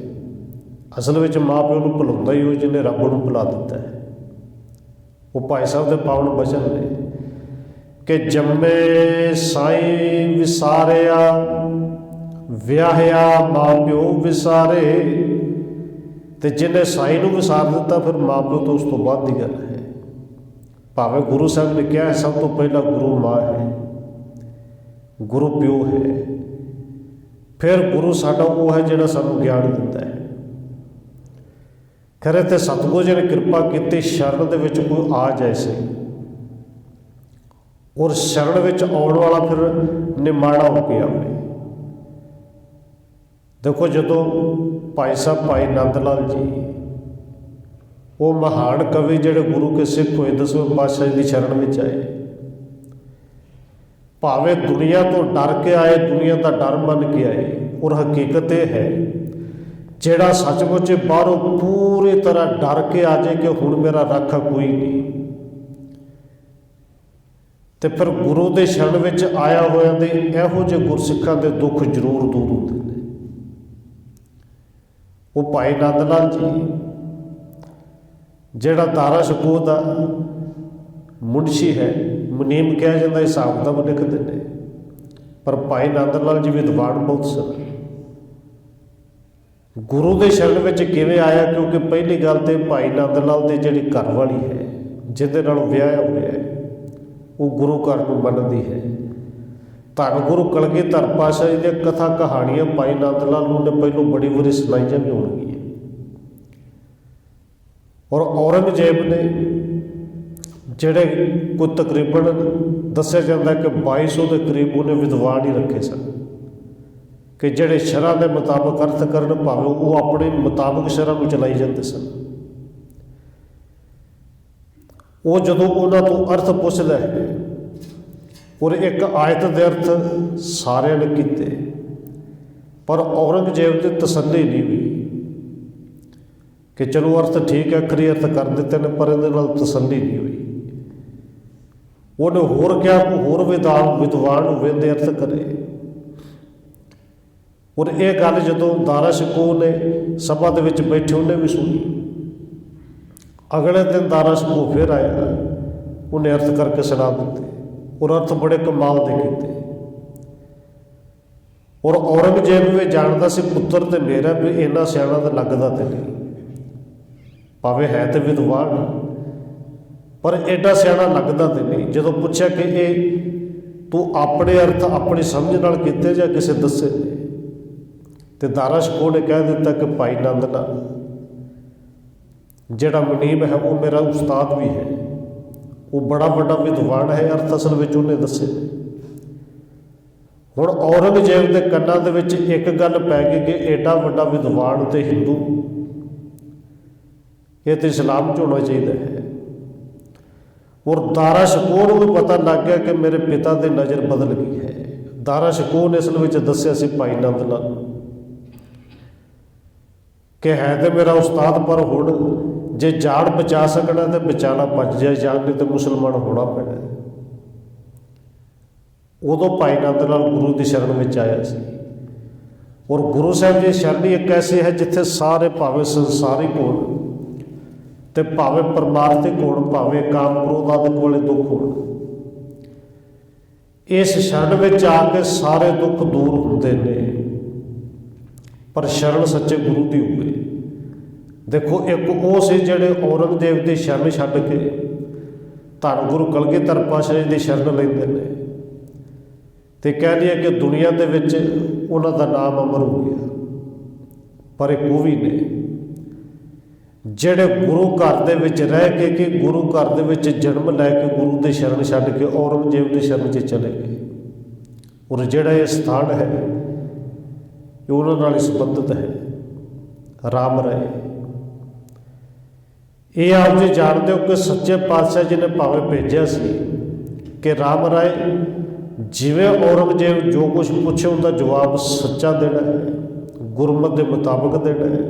ਅਸਲ ਵਿੱਚ ਮਾਂ ਪਿਓ ਨੂੰ ਭੁਲਾਉਂਦਾ ਹੀ ਉਹ ਜਿਹਨੇ ਰੱਬ ਨੂੰ ਭੁਲਾ ਦਿੱਤਾ ਹੈ। ਉਹ ਭਾਈ ਸਾਹਿਬ ਦੇ ਪਾਵਨ ਬਚਨ ਨੇ ਕਿ ਜੰਮੇ ਸਾਈਂ ਵਿਸਾਰਿਆ, ਵਿਆਹਿਆ ਮਾਂ ਪਿਓ ਵਿਸਾਰੇ। ਤੇ ਜਿਹਨੇ ਸਾਈਂ ਨੂੰ ਵਿਸਾਰ ਦਿੱਤਾ ਫਿਰ ਮਾਂ ਪਿਓ ਤੋਂ ਉਸ ਤੋਂ ਬਾਅਦ ਦੀ ਗੱਲ ਹੈ। ਭਾਵੇਂ ਗੁਰੂ ਸਾਹਿਬ ਨੇ ਕਿਹਾ ਸਭ ਤੋਂ ਪਹਿਲਾਂ ਗੁਰੂ ਮਾਂ ਹੈ, ਗੁਰੂ ਪਿਓ ਹੈ, ਫਿਰ ਗੁਰੂ ਸਾਡਾ ਉਹ ਹੈ ਜਿਹੜਾ ਸਾਨੂੰ ਗਿਆਨ ਦਿੰਦਾ ਹੈ। ਖਰੇ ਤੇ ਸਤਿਗੁਰੂ ਜੀ ਨੇ ਕਿਰਪਾ ਕੀਤੀ, ਸ਼ਰਨ ਦੇ ਵਿੱਚ ਕੋਈ ਆ ਜਾਏ ਸੀ, ਔਰ ਸ਼ਰਨ ਵਿੱਚ ਆਉਣ ਵਾਲਾ ਫਿਰ ਨਿਮਾਣਾ ਹੋ ਕੇ ਆਵੇ। ਦੇਖੋ ਜਦੋਂ ਭਾਈ ਸਾਹਿਬ ਭਾਈ ਨੰਦ ਲਾਲ ਜੀ, ਉਹ ਮਹਾਨ ਕਵੀ ਜਿਹੜੇ ਗੁਰੂ ਕੇ ਸਿੱਖ ਹੋਏ, 10ਵੇਂ ਪਾਤਸ਼ਾਹ ਜੀ ਦੀ ਸ਼ਰਨ ਵਿੱਚ ਆਏ, ਭਾਵੇਂ ਦੁਨੀਆ ਤੋਂ ਡਰ ਕੇ ਆਏ, ਦੁਨੀਆ ਦਾ ਡਰ ਮੰਨ ਕੇ ਆਏ, ਔਰ ਹਕੀਕਤ ਇਹ ਹੈ ਜਿਹੜਾ ਸੱਚਮੁੱਚ ਬਾਹਰੋਂ ਪੂਰੀ ਤਰ੍ਹਾਂ ਡਰ ਕੇ ਆ ਜਾਏ ਕਿ ਹੁਣ ਮੇਰਾ ਰਾਖਾ ਕੋਈ ਨਹੀਂ, ਤੇ ਫਿਰ ਗੁਰੂ ਦੇ ਸ਼ਰਨ ਵਿੱਚ ਆਇਆ ਹੋਇਆ ਦੇ ਇਹੋ ਜਿਹੇ ਗੁਰਸਿੱਖਾਂ ਦੇ ਦੁੱਖ ਜ਼ਰੂਰ ਦੂਰ ਹੁੰਦੇ ਨੇ। ਉਹ ਭਾਈ ਨੰਦ ਲਾਲ ਜੀ ਜਿਹੜਾ ਦਾਰਾ ਸ਼ਕੂਰ ਦਾ ਮੁਨਸ਼ੀ ਹੈ, ਮੁਨੀਮ ਕਿਹਾ ਜਾਂਦਾ, ਹਿਸਾਬ ਦਾ ਲਿਖਦੇ ਨੇ, ਪਰ ਭਾਈ ਨੰਦ ਲਾਲ ਜੀ ਵਿਦਵਾਨ ਬਹੁਤ ਸਨ। ਗੁਰੂ ਦੇ ਸ਼ਰਨ ਵਿੱਚ ਕਿਵੇਂ ਆਇਆ? ਕਿਉਂਕਿ ਪਹਿਲੀ ਗੱਲ ਤੇ ਭਾਈ ਨੰਦ ਲਾਲ ਦੀ ਜਿਹੜੀ ਘਰ ਵਾਲੀ ਹੈ, ਜਿਹਦੇ ਨਾਲ ਵਿਆਹਿਆ ਹੋਇਆ ਹੈ, ਉਹ ਗੁਰੂ ਘਰ ਨੂੰ ਮੰਨਦੀ ਹੈ। ਧੰਨ ਗੁਰੂ ਕਲਗੀਧਰ ਪਾਤਸ਼ਾਹ ਜੀ ਦੀਆਂ ਕਥਾ ਕਹਾਣੀਆਂ ਭਾਈ ਨੰਦ ਲਾਲ ਨੂੰ ਨੇ ਪਹਿਲੋਂ ਬੜੀ ਵਾਰੀ ਸੁਣਾਈਆਂ ਵੀ ਹੋਣਗੀਆਂ। ਔਰ ਔਰੰਗਜ਼ੇਬ ਨੇ ਜਿਹੜੇ ਕੋਈ ਤਕਰੀਬਨ ਦੱਸਿਆ ਜਾਂਦਾ ਕਿ 2200 ਦੇ ਕਰੀਬ ਉਹਨੇ ਵਿਦਵਾਨ ਹੀ ਰੱਖੇ ਸਨ ਕਿ ਜਿਹੜੇ ਸ਼ਰ੍ਹਾਂ ਦੇ ਮੁਤਾਬਕ ਅਰਥ ਕਰਨ, ਭਾਵੇਂ ਉਹ ਆਪਣੇ ਮੁਤਾਬਕ ਸ਼ਰ੍ਹਾਂ ਨੂੰ ਚਲਾਈ ਜਾਂਦੇ ਸਨ। ਉਹ ਜਦੋਂ ਉਹਨਾਂ ਤੋਂ ਅਰਥ ਪੁੱਛਦਾ ਹੈ, ਔਰ ਇੱਕ ਆਇਤ ਦੇ ਅਰਥ ਸਾਰਿਆਂ ਨੇ ਕੀਤੇ, ਪਰ ਔਰੰਗਜ਼ੇਬ ਦੀ ਤਸੱਲੀ ਨਹੀਂ ਹੋਈ ਕਿ ਚਲੋ ਅਰਥ ਠੀਕ ਹੈ, ਅਖਰੀ ਅਰਥ ਕਰ ਦਿੱਤੇ ਨੇ, ਪਰ ਇਹਦੇ ਨਾਲ ਤਸੱਲੀ ਨਹੀਂ ਹੋਈ। ਉਹਨੇ ਹੋਰ ਕਿਹਾ ਕੋਈ ਹੋਰ ਵਿਦਵਾਨ ਹੋਵੇ ਦੇ ਅਰਥ ਕਰੇ। ਔਰ ਇਹ ਗੱਲ ਜਦੋਂ ਦਾਰਾ ਸ਼ਕੂਰ ਨੇ ਸਭਾ ਦੇ ਵਿੱਚ ਬੈਠੇ ਉਹਨੇ ਵੀ ਸੁਣੀ। ਅਗਲੇ ਦਿਨ ਦਾਰਾ ਸ਼ਕੂਰ ਫਿਰ ਆਇਆ, ਉਹਨੇ ਅਰਥ ਕਰਕੇ ਸੁਣਾ ਦਿੱਤੇ, ਔਰ ਅਰਥ ਬੜੇ ਕਮਾਲ ਦੇ ਕੀਤੇ। ਔਰ ਔਰੰਗਜ਼ੇਬ ਵੀ ਜਾਣਦਾ ਸੀ ਪੁੱਤਰ ਤੇ ਮੇਰਾ ਵੀ ਇੰਨਾ ਸਿਆਣਾ ਤਾਂ ਲੱਗਦਾ ਤੇ ਨਹੀਂ, ਭਾਵੇਂ ਹੈ ਤੇ ਵਿਦਵਾਨ, ਪਰ ਐਡਾ ਸਿਆਣਾ ਲੱਗਦਾ ਤੇ ਨਹੀਂ। ਜਦੋਂ ਪੁੱਛਿਆ ਕਿ ਇਹ ਤੂੰ ਆਪਣੇ ਅਰਥ ਆਪਣੀ ਸਮਝ ਨਾਲ ਕੀਤੇ ਜਾਂ ਕਿਸੇ ਦੱਸੇ, ਤੇ ਦਾਰਾ ਸ਼ਕੂਰ ਨੇ ਕਹਿ ਦਿੱਤਾ ਕਿ ਭਾਈ ਨੰਦ ਲਾਲ ਜਿਹੜਾ ਮੁਨੀਮ ਹੈ ਉਹ ਮੇਰਾ ਉਸਤਾਦ ਵੀ ਹੈ, ਉਹ ਬੜਾ ਵੱਡਾ ਵਿਦਵਾਨ ਹੈ, ਅਰਥ ਅਸਲ ਵਿੱਚ ਉਹਨੇ ਦੱਸੇ। ਹੁਣ ਔਰੰਗਜ਼ੇਬ ਦੇ ਕੰਨਾਂ ਦੇ ਵਿੱਚ ਇੱਕ ਗੱਲ ਪੈ ਗਈ ਕਿ ਐਡਾ ਵੱਡਾ ਵਿਦਵਾਨ ਤੇ ਹਿੰਦੂ, ਇਹ ਤਾਂ ਇਸਲਾਮ 'ਚ ਹੋਣਾ ਚਾਹੀਦਾ ਹੈ। ਔਰ ਦਾਰਾ ਸ਼ਕੂਰ ਨੂੰ ਵੀ ਪਤਾ ਲੱਗ ਗਿਆ ਕਿ ਮੇਰੇ ਪਿਤਾ ਦੀ ਨਜ਼ਰ ਬਦਲ ਗਈ ਹੈ। ਦਾਰਾ ਸ਼ਕੂਰ ਨੇ ਅਸਲ ਵਿੱਚ ਦੱਸਿਆ ਸੀ ਭਾਈ ਨੰਦ ਲਾਲ ਨੂੰ ਕਿ ਹੈ ਤੇ ਮੇਰਾ ਉਸਤਾਦ, ਪਰ ਹੁਣ ਜੇ ਜਾਨ ਬਚਾ ਸਕਣਾ ਤਾਂ ਬਚਾਣਾ, ਬਚ ਜਾਏ ਜਾਨ, ਨਹੀਂ ਤਾਂ ਮੁਸਲਮਾਨ ਹੋਣਾ ਪੈਣਾ। ਉਦੋਂ ਭਾਈ ਨੰਦ ਲਾਲ ਗੁਰੂ ਦੀ ਸ਼ਰਨ ਵਿੱਚ ਆਇਆ ਸੀ। ਔਰ ਗੁਰੂ ਸਾਹਿਬ ਦੀ ਸ਼ਰਨ ਇੱਕ ਐਸੀ ਹੈ ਜਿੱਥੇ ਸਾਰੇ, ਭਾਵੇਂ ਸੰਸਾਰਿਕ ਹੋਣ ਤੇ ਭਾਵੇਂ ਪਰਮਾਰਥਿਕ ਹੋਣ, ਭਾਵੇਂ ਕਾਮ ਕ੍ਰੋਧ ਆਦਿਕ ਵਾਲੇ ਦੁੱਖ ਹੋਣ, ਇਸ ਸ਼ਰਨ ਵਿੱਚ ਆ ਕੇ ਸਾਰੇ ਦੁੱਖ ਦੂਰ ਹੁੰਦੇ ਨੇ, ਪਰ ਸ਼ਰਨ ਸੱਚੇ ਗੁਰੂ ਦੀ ਹੋਵੇ। ਦੇਖੋ ਇੱਕ ਉਹ ਸੀ ਜਿਹੜੇ ਔਰੰਗਜ਼ੇਬ ਦੀ ਸ਼ਰਨ ਛੱਡ ਕੇ ਧੰਨ ਗੁਰੂ ਕਲਗੀਧਰ ਪਾਤਸ਼ਾਹ ਜੀ ਦੀ ਸ਼ਰਨ ਲੈਂਦੇ ਨੇ, ਤੇ ਕਹਿੰਦੇ ਆ ਕਿ ਦੁਨੀਆ ਦੇ ਵਿੱਚ ਉਹਨਾਂ ਦਾ ਨਾਮ ਅਮਰ ਹੋ ਗਿਆ। ਪਰ ਇੱਕ ਉਹ ਵੀ ਨੇ ਜਿਹੜੇ ਗੁਰੂ ਘਰ ਦੇ ਵਿੱਚ ਰਹਿ ਕੇ, ਕਿ ਗੁਰੂ ਘਰ ਦੇ ਵਿੱਚ ਜਨਮ ਲੈ ਕੇ ਗੁਰੂ ਦੀ ਸ਼ਰਨ ਛੱਡ ਕੇ ਔਰੰਗਜ਼ੇਬ ਦੀ ਸ਼ਰਨ 'ਚ ਚਲੇ ਗਏ। ਔਰ ਜਿਹੜਾ ਇਹ ਸਥਾਨ ਹੈ ਇਹ ਉਹਨਾਂ ਨਾਲ ਸੰਬੰਧਿਤ ਹੈ। ਰਾਮ ਰਾਏ, ਇਹ ਆਪ ਜੀ ਜਾਣਦੇ ਹੋ ਕਿ ਸੱਚੇ ਪਾਤਸ਼ਾਹ ਜੀ ਨੇ ਭਾਵੇਂ ਭੇਜਿਆ ਸੀ ਕਿ ਰਾਮ ਰਾਏ ਜਿਵੇਂ ਔਰੰਗਜ਼ੇਬ ਜੋ ਕੁਛ ਪੁੱਛੇ ਉਹਦਾ ਜਵਾਬ ਸੱਚਾ ਦੇਣਾ ਹੈ, ਗੁਰਮਤਿ ਦੇ ਮੁਤਾਬਕ ਦੇਣਾ ਹੈ।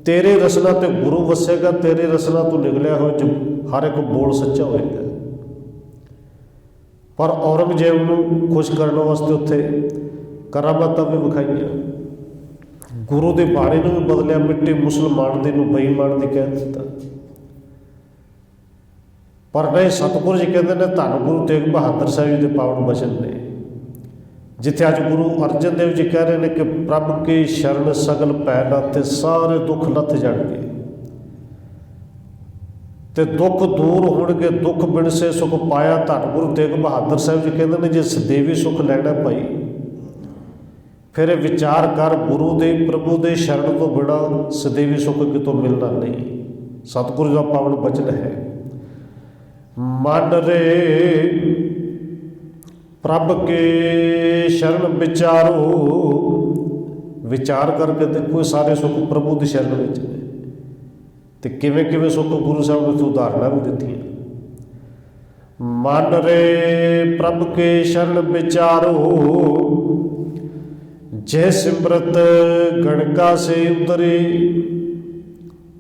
ਤੇਰੇ ਰਸਨਾ ਤੇ ਗੁਰੂ ਵਸੇਗਾ, ਤੇਰੇ ਰਸਨਾ ਤੋਂ ਨਿਕਲਿਆ ਹੋਇਆ ਜੋ ਹਰ ਇੱਕ ਬੋਲ ਸੱਚਾ ਹੋਏਗਾ। ਪਰ ਔਰੰਗਜ਼ੇਬ ਨੂੰ ਖੁਸ਼ ਕਰਨ ਵਾਸਤੇ ਉੱਥੇ ਕਰਾਮਾਤਾਂ ਵੀ ਵਿਖਾਈਆਂ, ਗੁਰੂ ਦੀ ਬਾਣੀ ਨੂੰ ਵੀ ਬਦਲਿਆ, ਮਿੱਟੀ ਮੁਸਲਮਾਨ ਦੀ ਨੂੰ ਬੇਈਮਾਨ ਦੀ ਕਹਿ ਦਿੱਤਾ। ਪਰ ਨਹੀਂ, ਸਤਿਗੁਰੂ ਜੀ ਕਹਿੰਦੇ ਨੇ ਧੰਨ ਗੁਰੂ ਤੇਗ ਬਹਾਦਰ ਸਾਹਿਬ ਜੀ ਦੇ ਪਾਵਨ ਬਚਨ ਨੇ, ਜਿੱਥੇ ਅੱਜ ਗੁਰੂ ਅਰਜਨ ਦੇਵ ਜੀ ਕਹਿ ਰਹੇ ਨੇ ਕਿ ਪ੍ਰਭ ਕੀ ਸ਼ਰਨ ਸਗਲ ਪੈ ਲਾਥੇ, ਸਾਰੇ ਦੁੱਖ ਲੱਥ ਜਾਣਗੇ ਤੇ ਦੁੱਖ ਦੂਰ ਹੋਣਗੇ, ਦੁੱਖ ਬਿਨਸੇ ਸੁਖ ਪਾਇਆ। ਧੰਨ ਗੁਰੂ ਤੇਗ ਬਹਾਦਰ ਸਾਹਿਬ ਜੀ ਕਹਿੰਦੇ ਨੇ ਜੇ ਸਦੇਵੀ ਸੁਖ ਲੈਣਾ ਭਾਈ, ਫਿਰ ਇਹ ਵਿਚਾਰ ਕਰ ਗੁਰੂ ਦੇ ਪ੍ਰਭੂ ਦੇ ਸ਼ਰਨ ਤੋਂ ਬਿਨਾਂ ਸਦੇਵੀ ਸੁਖ ਕਿਤੋਂ ਮਿਲਣਾ ਨਹੀਂ। ਸਤਿਗੁਰੂ ਦਾ ਪਾਵਨ ਬਚਨ ਹੈ, ਮਨ ਰੇ ਪ੍ਰਭ ਕੇ ਸ਼ਰਨ ਵਿਚਾਰੋ। ਵਿਚਾਰ ਕਰਕੇ ਦੇਖੋ ਸਾਰੇ ਸੁੱਖ ਪ੍ਰਭੂ ਦੀ ਸ਼ਰਨ ਵਿੱਚ ਨੇ, ਤੇ ਕਿਵੇਂ ਕਿਵੇਂ ਸੁੱਖ ਗੁਰੂ ਸਾਹਿਬ ਨੇ ਉਦਾਹਰਨਾਂ ਵੀ ਦਿੱਤੀਆਂ। ਮਨ ਰੇ ਪ੍ਰਭ ਕੇ ਸ਼ਰਨ ਵਿਚਾਰੋ, ਜੇ ਸਿਮਰਤ ਗਣਕਾ ਸੇ ਉਤਰੇ,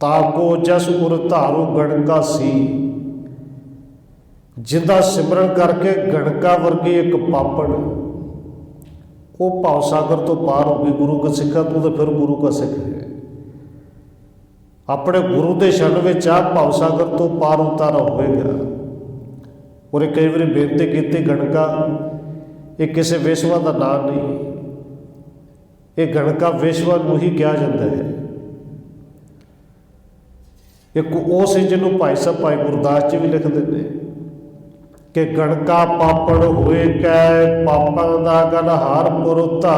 ਤਾਕੋ ਜਸ ਉਰ ਧਾਰੋ ਗਣਕਾ ਸੀ। ਜਿੰਦਾ ਸਿਮਰਨ ਕਰਕੇ ਗਣਕਾ ਵਰਗੀ ਇੱਕ ਪਾਪਣ ਉਹ ਭਾਵ ਸਾਗਰ ਤੋਂ ਪਾਰ ਹੋ ਗਈ। ਗੁਰੂ ਕਾ ਸਿੱਖਾ ਤੂੰ ਤਾਂ ਫਿਰ ਗੁਰੂ ਕਾ ਸਿੱਖ ਹੈ, ਆਪਣੇ ਗੁਰੂ ਦੇ ਸ਼ਰਨ ਵਿੱਚ ਆ, ਭਾਵ ਸਾਗਰ ਤੋਂ ਪਾਰ ਉਤਾਰਾ ਹੋਵੇਗਾ। ਔਰ ਕਈ ਵਾਰੀ ਬੇਨਤੀ ਕੀਤੀ, ਗਣਕਾ ਇਹ ਕਿਸੇ ਵੇਸ਼ਵਾ ਦਾ ਨਾਂ ਨਹੀਂ, ਇਹ ਗਣਕਾ ਵੇਸ਼ਵਾ ਨੂੰ ਹੀ ਕਿਹਾ ਜਾਂਦਾ ਹੈ। ਇੱਕ ਉਹ ਸੀ ਜਿਹਨੂੰ ਭਾਈ ਸਾਹਿਬ ਭਾਈ ਗੁਰਦਾਸ ਜੀ ਵੀ ਲਿਖਦੇ ਨੇ ਕਿ ਗਣਕਾ ਪਾਪੜ ਹੋਏ ਕੈ, ਪਾਪਾਂ ਦਾ ਗਨਹਾਰ ਪੁਰਤਾ।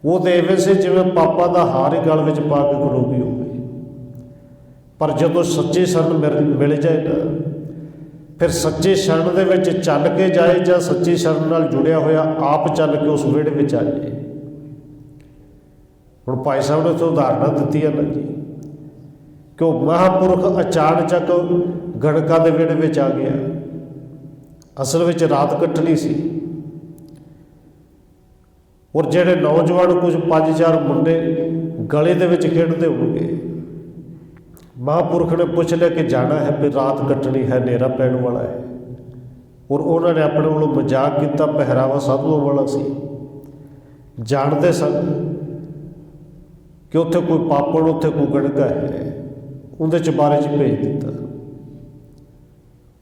ਉਹ ਤਾਂ ਐਵੇਂ ਸੀ ਜਿਵੇਂ ਪਾਪਾਂ ਦਾ ਹਾਰ ਹੀ ਗਲ ਵਿੱਚ ਪਾ ਕੇ ਖਲੋਗੀ ਹੋਵੇ। ਪਰ ਜਦੋਂ ਸੱਚੀ ਸ਼ਰਨ ਮਿਲ ਜਾਏ ਨਾ, ਫਿਰ ਸੱਚੀ ਸ਼ਰਨ ਦੇ ਵਿੱਚ ਚੱਲ ਕੇ ਜਾਏ, ਜਾਂ ਸੱਚੀ ਸ਼ਰਨ ਨਾਲ ਜੁੜਿਆ ਹੋਇਆ ਆਪ ਚੱਲ ਕੇ ਉਸ ਵਿਹੜੇ ਵਿੱਚ ਆ ਜਾਏ। ਹੁਣ ਭਾਈ ਸਾਹਿਬ ਨੇ ਉੱਥੇ ਉਦਾਹਰਨਾਂ ਦਿੱਤੀਆਂ ਨਾ ਜੀ, ਕਿ ਉਹ ਮਹਾਂਪੁਰਖ ਅਚਾਨਚਕ ਗਣਕਾ ਦੇ ਵਿਹੜੇ ਵਿੱਚ ਆ ਗਿਆ। ਅਸਲ ਵਿੱਚ ਰਾਤ ਕੱਟਣੀ ਸੀ, ਔਰ ਜਿਹੜੇ ਨੌਜਵਾਨ ਕੁਝ 5-4 ਮੁੰਡੇ ਗਲੀ ਦੇ ਵਿੱਚ ਖੇਡਦੇ ਹੋਣਗੇ, ਮਹਾਂਪੁਰਖ ਨੇ ਪੁੱਛ ਲਿਆ ਕਿ ਜਾਣਾ ਹੈ, ਫਿਰ ਰਾਤ ਕੱਟਣੀ ਹੈ, ਹਨੇਰਾ ਪੈਣ ਵਾਲਾ ਹੈ। ਔਰ ਉਹਨਾਂ ਨੇ ਆਪਣੇ ਵੱਲੋਂ ਮਜ਼ਾਕ ਕੀਤਾ, ਪਹਿਰਾਵਾ ਸਾਧੂਆਂ ਵਾਲਾ ਸੀ। ਜਾਣਦੇ ਸਨ ਕਿ ਉੱਥੇ ਕੋਈ ਪਾਪਣ, ਉੱਥੇ ਕੋਈ ਗਣਕਾ ਹੈ, ਉਹਦੇ ਚੁਬਾਰੇ 'ਚ ਭੇਜ ਦਿੱਤਾ।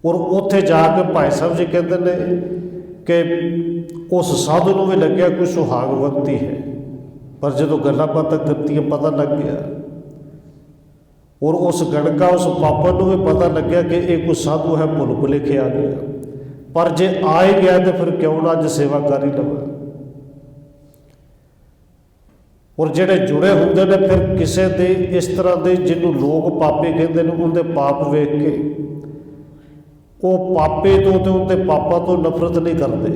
ਔਰ ਉੱਥੇ ਜਾ ਕੇ ਭਾਈ ਸਾਹਿਬ ਜੀ ਕਹਿੰਦੇ ਨੇ ਕਿ ਉਸ ਸਾਧੂ ਨੂੰ ਵੀ ਲੱਗਿਆ ਕੋਈ ਸੁਹਾਗਵੰਤੀ ਹੈ, ਪਰ ਜਦੋਂ ਗੱਲਾਂ ਬਾਤਾਂ ਕਰਤੀਆਂ ਪਤਾ ਲੱਗ ਗਿਆ। ਔਰ ਉਸ ਗਣਕਾ, ਉਸ ਪਾਪਣ ਨੂੰ ਵੀ ਪਤਾ ਲੱਗਿਆ ਕਿ ਇਹ ਕੋਈ ਸਾਧੂ ਹੈ, ਭੁੱਲ ਭੁਲੇਖੇ ਆ ਗਿਆ। ਪਰ ਜੇ ਆ ਹੀ ਗਿਆ ਤਾਂ ਫਿਰ ਕਿਉਂ ਨਾ ਅੱਜ ਸੇਵਾ ਕਰ ਹੀ ਲਵਾਂ। ਔਰ ਜਿਹੜੇ ਜੁੜੇ ਹੁੰਦੇ ਨੇ ਫਿਰ ਕਿਸੇ ਦੇ ਇਸ ਤਰ੍ਹਾਂ ਦੇ, ਜਿਹਨੂੰ ਲੋਕ ਪਾਪੀ ਕਹਿੰਦੇ ਨੇ, ਉਹਦੇ ਪਾਪ ਵੇਖ ਕੇ ਉਹ ਪਾਪੇ ਤੋਂ ਤੇ ਉਹਦੇ ਪਾਪਾਂ ਤੋਂ ਨਫ਼ਰਤ ਨਹੀਂ ਕਰਦੇ,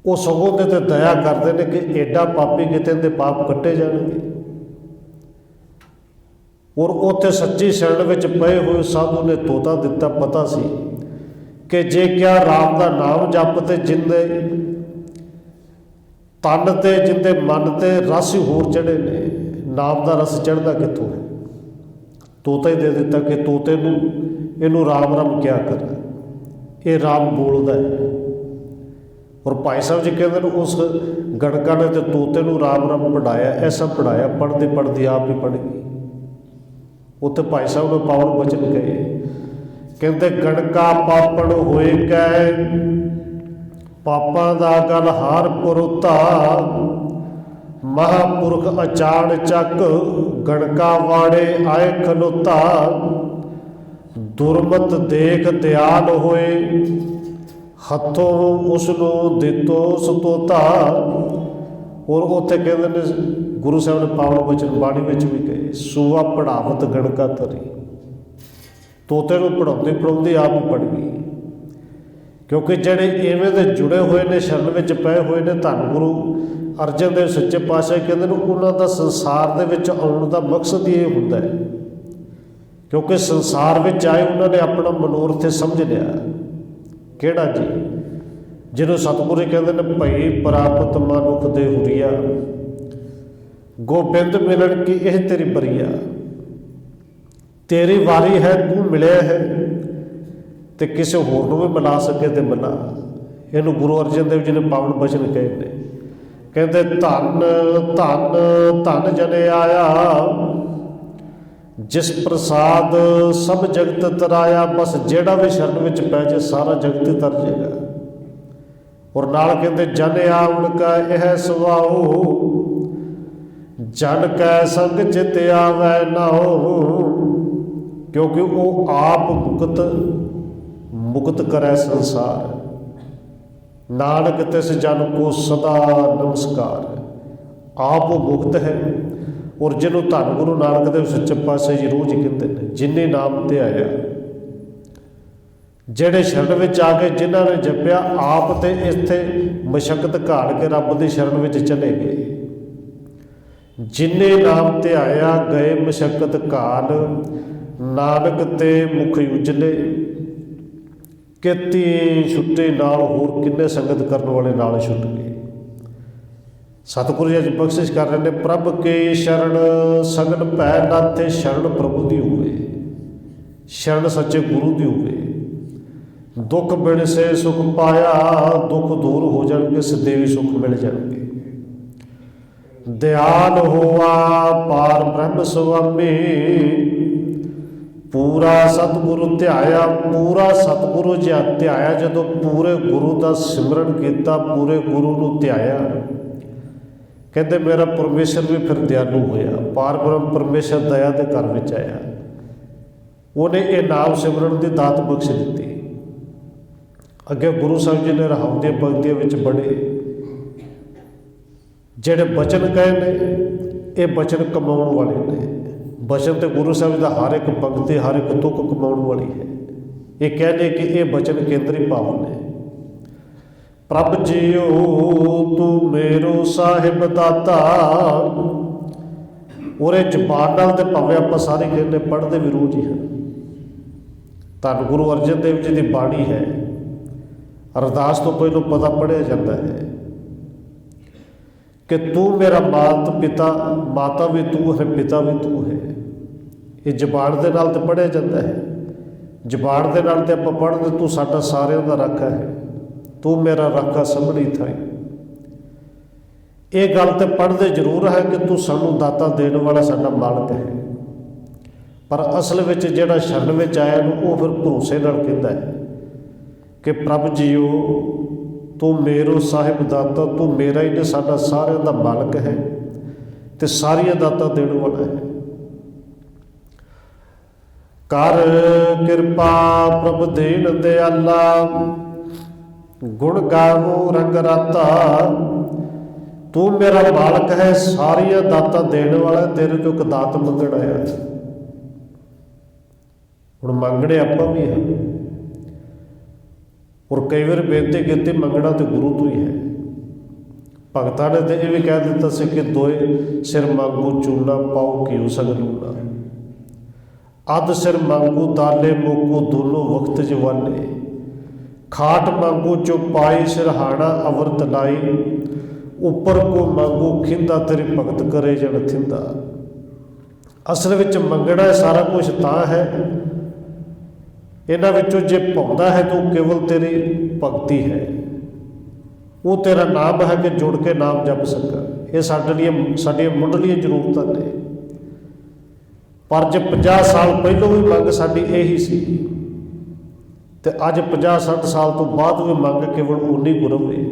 ਉਹ ਸਗੋਂ ਉਹਦੇ 'ਤੇ ਦਇਆ ਕਰਦੇ ਨੇ ਕਿ ਐਡਾ ਪਾਪੀ ਕਿਤੇ ਦੇ ਪਾਪ ਕੱਟੇ ਜਾਣਗੇ। ਔਰ ਉੱਥੇ ਸੱਚੀ ਸ਼ਰਨ ਵਿੱਚ ਪਏ ਹੋਏ ਸਾਧੂ ਨੇ ਤੋਤਾ ਦਿੱਤਾ। ਪਤਾ ਸੀ ਕਿ ਜੇ ਕਿਆ ਰਾਮ ਦਾ ਨਾਮ ਜਪ ਤੇ ਜਿੰਦੇ ਤਨ ਤੇ ਜਿੰਦੇ ਮਨ ਤੇ ਰਸ ਹੋਰ ਚੜ੍ਹੇ ਨੇ, ਨਾਮ ਦਾ ਰਸ ਚੜ੍ਹਦਾ ਕਿੱਥੋਂ ਹੈ। ਤੋਤਾ ਹੀ ਦੇ ਦਿੱਤਾ ਕਿ ਤੋਤੇ ਨੂੰ ਇਹਨੂੰ ਰਾਮ ਰਾਮ ਕਿਆ ਕਰ, ਇਹ ਰਾਮ ਬੋਲਦਾ ਹੈ। ਔਰ ਭਾਈ ਸਾਹਿਬ ਜੀ ਕਹਿੰਦੇ ਨੇ ਉਸ ਗਣਕਾ ਨੇ ਤੇ ਤੋਤੇ ਨੂੰ ਰਾਮ ਰਾਮ ਪੜ੍ਹਾਇਆ, ਐਸਾ ਪੜ੍ਹਾਇਆ, ਪੜ੍ਹਦੀ ਪੜ੍ਹਦੀ ਆਪ ਹੀ ਪੜ੍ਹ ਗਈ। ਉੱਥੇ ਭਾਈ ਸਾਹਿਬ ਨੇ ਪਾਵਨ ਬਚਨ ਕਹੇ, ਕਹਿੰਦੇ ਗਣਕਾ ਪਾਪੜ ਹੋਏ ਕੈ, ਪਾਪਾਂ ਦਾ ਗਲ ਹਾਰ ਪੁਰਤਾ। ਮਹਾਂਪੁਰਖ ਅਚਾਨਚਕ ਗਣਕਾ ਵਾੜੇ ਆਏ ਖਲੋਤਾ। ਦੁਰਮਤ ਦੇਖ ਦਿਆਲ ਹੋਏ, ਹੱਥੋਂ ਉਸ ਨੂੰ ਦਿੱਤੋ ਸਤੋਤਾ। ਔਰ ਉੱਥੇ ਕਹਿੰਦੇ ਨੇ ਗੁਰੂ ਸਾਹਿਬ ਨੇ ਪਾਵਨ ਬਚਨ ਬਾਣੀ ਵਿੱਚ ਵੀ ਕਹੇ, ਸੂਆ ਪੜ੍ਹਾਵਤ ਗਣਕਾ ਧਰੀ। ਤੋਤੇ ਨੂੰ ਪੜ੍ਹਾਉਂਦੀ ਪੜ੍ਹਾਉਂਦੀ ਆਪ ਹੀ ਪੜ੍ਹ ਗਈ। ਕਿਉਂਕਿ ਜਿਹੜੇ ਇਵੇਂ ਦੇ ਜੁੜੇ ਹੋਏ ਨੇ, ਸ਼ਰਨ ਵਿੱਚ ਪਏ ਹੋਏ ਨੇ, ਧੰਨ ਗੁਰੂ ਅਰਜਨ ਦੇਵ ਸੱਚੇ ਪਾਤਸ਼ਾਹ ਕਹਿੰਦੇ ਨੇ ਉਹਨਾਂ ਦਾ ਸੰਸਾਰ ਦੇ ਵਿੱਚ ਆਉਣ ਦਾ ਮਕਸਦ ਹੀ ਇਹ ਹੁੰਦਾ ਹੈ। ਕਿਉਂਕਿ ਸੰਸਾਰ ਵਿੱਚ ਆਏ ਉਹਨਾਂ ਨੇ ਆਪਣਾ ਮਨੋਰਥ ਸਮਝ ਲਿਆ ਕਿਹੜਾ ਜੀ? ਜਿਹਨੂੰ ਸਤਿਗੁਰੂ ਜੀ ਕਹਿੰਦੇ ਨੇ ਭਈ ਪ੍ਰਾਪਤ ਮਨੁੱਖ ਦੇ ਹੁਰੀਆ, ਗੋਬਿੰਦ ਮਿਲਣ ਕੀ ਇਹ ਤੇਰੀ ਬਰੀਆ। ਤੇਰੀ ਵਾਰੀ ਹੈ, ਤੂੰ ਮਿਲਿਆ ਹੈ, ਤੇ ਕਿਸੇ ਹੋਰ ਨੂੰ ਵੀ ਮਿਲਾ ਸਕੇ ਤੇ ਮਿਲਾ। ਇਹਨੂੰ ਗੁਰੂ ਅਰਜਨ ਦੇਵ ਜੀ ਨੇ ਪਾਵਨ ਬਚਨ ਕਹੇ ਨੇ, ਕਹਿੰਦੇ ਧੰਨ ਧੰਨ ਧੰਨ ਜਨੇ ਆਇਆ, ਜਿਸ ਪ੍ਰਸਾਦ ਸਭ ਜਗਤ ਤਰਾਇਆ। ਬਸ ਜਿਹੜਾ ਵੀ ਸ਼ਰਨ ਵਿੱਚ ਪੈ ਜੇ ਸਾਰਾ ਜਗਤ ਹੀ ਤਰ ਜਾਏਗਾ। ਔਰ ਨਾਲ ਕਹਿੰਦੇ ਜਨ ਆਵਣ ਕਾ ਇਹ ਸੁਭਾਉ, ਜਨ ਕੈ ਸੰਗ ਚਿਤ ਆਵੈ ਨਾਉ। ਕਿਉਂਕਿ ਉਹ ਆਪ ਮੁਕਤ ਕਰੈ ਸੰਸਾਰ, ਨਾਨਕ ਤਿਸ ਜਨ ਕੋ ਸਦਾ ਨਮਸਕਾਰ। ਆਪ ਉਹ ਮੁਕਤ ਹੈ। ਔਰ ਜਿਹਨੂੰ ਧੰਨ ਗੁਰੂ ਨਾਨਕ ਦੇਵ ਸੱਚੇ ਪਾਤਸ਼ਾਹ ਜੀ ਰੋਜ਼ ਹੀ ਕਹਿੰਦੇ ਨੇ, ਜਿਨੇ ਨਾਮ ਤੇ ਆਇਆ, ਜਿਹੜੇ ਸ਼ਰਨ ਵਿੱਚ ਆ ਕੇ ਜਿਨ੍ਹਾਂ ਨੇ ਜਪਿਆ, ਆਪ ਤੇ ਇੱਥੇ ਮਸ਼ੱਕਤ ਘਾੜ ਕੇ ਰੱਬ ਦੀ ਸ਼ਰਨ ਵਿੱਚ ਚਲੇ ਗਏ। ਜਿਨੇ ਨਾਮ ਤੇ ਆਇਆ ਗਏ ਮਸ਼ੱਕਤ ਘਾਲ, ਨਾਨਕ ਤੇ ਮੁਖ ਉਜਲੇ। ਕੀਤੀ ਛੁੱਟੇ ਨਾਲ ਹੋਰ ਕਿੰਨੇ ਸੰਗਤ ਕਰਨ ਵਾਲੇ ਨਾਲ ਛੁੱਟ ਗਏ। ਸਤਿਗੁਰੂ ਜੀ ਅੱਜ ਬਖਸ਼ਿਸ਼ ਕਰ ਰਹੇ ਨੇ, ਪ੍ਰਭ ਕੇ ਸ਼ਰਨ ਸਗਨ ਭੈ ਨਾਥੇ। ਸ਼ਰਨ ਪ੍ਰਭੂ ਦੀ ਹੋਵੇ, ਸ਼ਰਨ ਸੱਚੇ ਗੁਰੂ ਦੀ ਹੋਵੇ। ਦੁੱਖ ਬਿਨ ਸੇ ਸੁਖ ਪਾਇਆ, ਦੁੱਖ ਦੂਰ ਹੋ ਜਾਣਗੇ, ਸਦੇਵੀ ਸੁਖ ਮਿਲ ਜਾਣਗੇ। ਦਿਆਲ ਹੋਆ ਪਾਰ ਬ੍ਰਹਮ ਸੁਆਮੀ, ਪੂਰਾ ਸਤਿਗੁਰੂ ਧਿਆਇਆ। ਪੂਰਾ ਸਤਿਗੁਰੂ ਜੀ ਧਿਆਇਆ, ਜਦੋਂ ਪੂਰੇ ਗੁਰੂ ਦਾ ਸਿਮਰਨ ਕੀਤਾ, ਪੂਰੇ ਗੁਰੂ ਨੂੰ ਧਿਆਇਆ, ਕਹਿੰਦੇ ਮੇਰਾ ਪਰਮੇਸ਼ਰ ਵੀ ਫਿਰ ਦਿਆਲੂ ਹੋਇਆ। ਪਾਰ ਬ੍ਰਹਮ ਪਰਮੇਸ਼ਰ ਦਇਆ ਦੇ ਘਰ ਵਿੱਚ ਆਇਆ। ਉਹਨੇ ਇਹ ਨਾਮ ਸਿਮਰਨ ਦੀ ਦਾਤ ਬਖਸ਼ ਦਿੱਤੀ। ਅੱਗੇ ਗੁਰੂ ਸਾਹਿਬ ਜੀ ਨੇ ਰਹਾਉ ਦੀਆਂ ਪੰਕਤੀਆਂ ਵਿੱਚ ਬੜੇ ਜਿਹੜੇ ਬਚਨ ਕਹੇ ਨੇ, ਇਹ ਬਚਨ ਕਮਾਉਣ ਵਾਲੇ ਨੇ। ਬਚਨ ਤੇ ਗੁਰੂ ਸਾਹਿਬ ਦਾ ਹਰ ਇੱਕ ਪੰਕਤੀ, ਹਰ ਇੱਕ ਤੁਕ ਕਮਾਉਣ ਵਾਲੀ ਹੈ। ਇਹ ਕਹਿੰਦੇ ਕਿ ਇਹ ਬਚਨ ਕੇਂਦਰੀ ਭਾਵ ਨੇ। ਪ੍ਰਭ ਜੀਓ ਤੂੰ ਮੇਰੋ ਸਾਹਿਬ ਦਾਤਾ। ਉਹਦੇ ਜ਼ਬਾਨ ਨਾਲ ਤੇ ਭਾਵੇਂ ਆਪਾਂ ਸਾਰੇ ਕਹਿੰਦੇ ਪੜ੍ਹਦੇ ਵੀ ਰੋਜ਼ ਹੀ ਹਨ। ਧੰਨ ਗੁਰੂ ਅਰਜਨ ਦੇਵ ਜੀ ਦੀ ਬਾਣੀ ਹੈ। ਅਰਦਾਸ ਤੋਂ ਪਹਿਲਾਂ ਪਤਾ ਪੜ੍ਹਿਆ ਜਾਂਦਾ ਹੈ ਕਿ ਤੂੰ ਮੇਰਾ ਮਾਤਾ ਵੀ ਤੂੰ ਹੈ, ਪਿਤਾ ਵੀ ਤੂੰ ਹੈ। ਇਹ ਜ਼ਬਾਨ ਦੇ ਨਾਲ ਤੇ ਪੜ੍ਹਿਆ ਜਾਂਦਾ ਹੈ। ਜ਼ਬਾਨ ਦੇ ਨਾਲ ਤੇ ਆਪਾਂ ਪੜ੍ਹਦੇ, ਤੂੰ ਸਾਡਾ ਸਾਰਿਆਂ ਦਾ ਰਾਖਾ ਹੈ, ਤੂੰ ਮੇਰਾ ਰਾਖਾ ਸੰਭਲੀ ਥਾਈ। ਇਹ ਗੱਲ ਤੇ ਪੜ੍ਹਦੇ ਜ਼ਰੂਰ ਹੈ ਕਿ ਤੂੰ ਸਾਨੂੰ ਦਾਤਾ ਦੇਣ ਵਾਲਾ ਸਾਡਾ ਮਾਲਕ ਹੈ। ਪਰ ਅਸਲ ਵਿੱਚ ਜਿਹੜਾ ਸ਼ਰਨ ਵਿੱਚ ਆਇਆ ਨੂੰ, ਉਹ ਫਿਰ ਭਰੋਸੇ ਨਾਲ ਕਹਿੰਦਾ ਹੈ ਕਿ ਪ੍ਰਭ ਜੀਓ ਤੂੰ ਮੇਰੋ ਸਾਹਿਬ ਦਾਤਾ, ਤੂੰ ਮੇਰਾ ਹੀ ਨਹੀਂ, ਸਾਡਾ ਸਾਰਿਆਂ ਦਾ ਮਾਲਕ ਹੈ ਤੇ ਸਾਰੀਆਂ ਦਾਤਾ ਦੇਣ ਵਾਲਾ ਹੈ। ਕਰ ਕਿਰਪਾ ਪ੍ਰਭ ਦੇਣ ਦਿਆਲਾ, ਗੁਣ ਗਾਵੋ ਰੰਗ ਰਾਤਾ। ਤੂੰ ਮੇਰਾ ਮਾਲਕ ਹੈ, ਸਾਰੀਆਂ ਦਾਤਾਂ ਦੇਣ ਵਾਲਾ, ਤੇਰੇ ਤੋਂ ਇੱਕ ਦਾਤ ਮੰਗਣ ਆਇਆ। ਹੁਣ ਮੰਗਣੇ ਆਪਾਂ ਵੀ ਹਾਂ, ਔਰ ਕਈ ਵਾਰ ਬੇਨਤੀ ਕੀਤੀ, ਮੰਗਣਾ ਤੇ ਗੁਰੂ ਤੋਂ ਹੀ ਹੈ। ਭਗਤਾਂ ਨੇ ਤੇ ਇਹ ਵੀ ਕਹਿ ਦਿੱਤਾ ਸੀ ਕਿ ਦੋਏ ਸਿਰ ਮੰਗੂ ਚੂਨਾ, ਪਾਉ ਘਿਓ ਸੰਗ ਲੂਣਾ। ਅੱਧ ਸਿਰ ਮੰਗੂ ਦਾਲੇ ਮੋਕੂ, ਦੋਨੋਂ ਵਕਤ ਜਵਾਨੇ। ਖਾਟ ਮੰਗੂ ਚੋ ਪਾਈ ਸਿਰਹਾਣਾ, ਅਵਰਤ ਲਾਈ। ਉੱਪਰ ਕੋ ਮੰਗੂ ਖਿੰਦਾ, ਤੇਰੀ ਭਗਤ ਕਰੇ ਜਨ ਥਿੰਦਾ। ਅਸਲ ਵਿੱਚ ਮੰਗਣਾ ਸਾਰਾ ਕੁਝ ਤਾਂ ਹੈ, ਇਹਨਾਂ ਵਿੱਚੋਂ ਜੇ ਪਾਉਂਦਾ ਹੈ ਤਾਂ ਕੇਵਲ ਤੇਰੀ ਭਗਤੀ ਹੈ। ਉਹ ਤੇਰਾ ਨਾਮ ਹੈ ਕਿ ਜੁੜ ਕੇ ਨਾਮ ਜਪ ਸਕਾਂ। ਇਹ ਸਾਡੀਆਂ ਮੁੱਢਲੀਆਂ ਜ਼ਰੂਰਤਾਂ ਨੇ। ਪਰ ਜੇ 50 ਸਾਲ ਪਹਿਲੋਂ ਵੀ ਮੰਗ ਸਾਡੀ ਇਹੀ ਸੀ, ਤੇ ਅੱਜ 50-60 ਸਾਲ ਤੋਂ ਬਾਅਦ ਵੀ ਮੰਗ ਕੇਵਲ ਉਨੀ ਕੁ ਰਵੇ।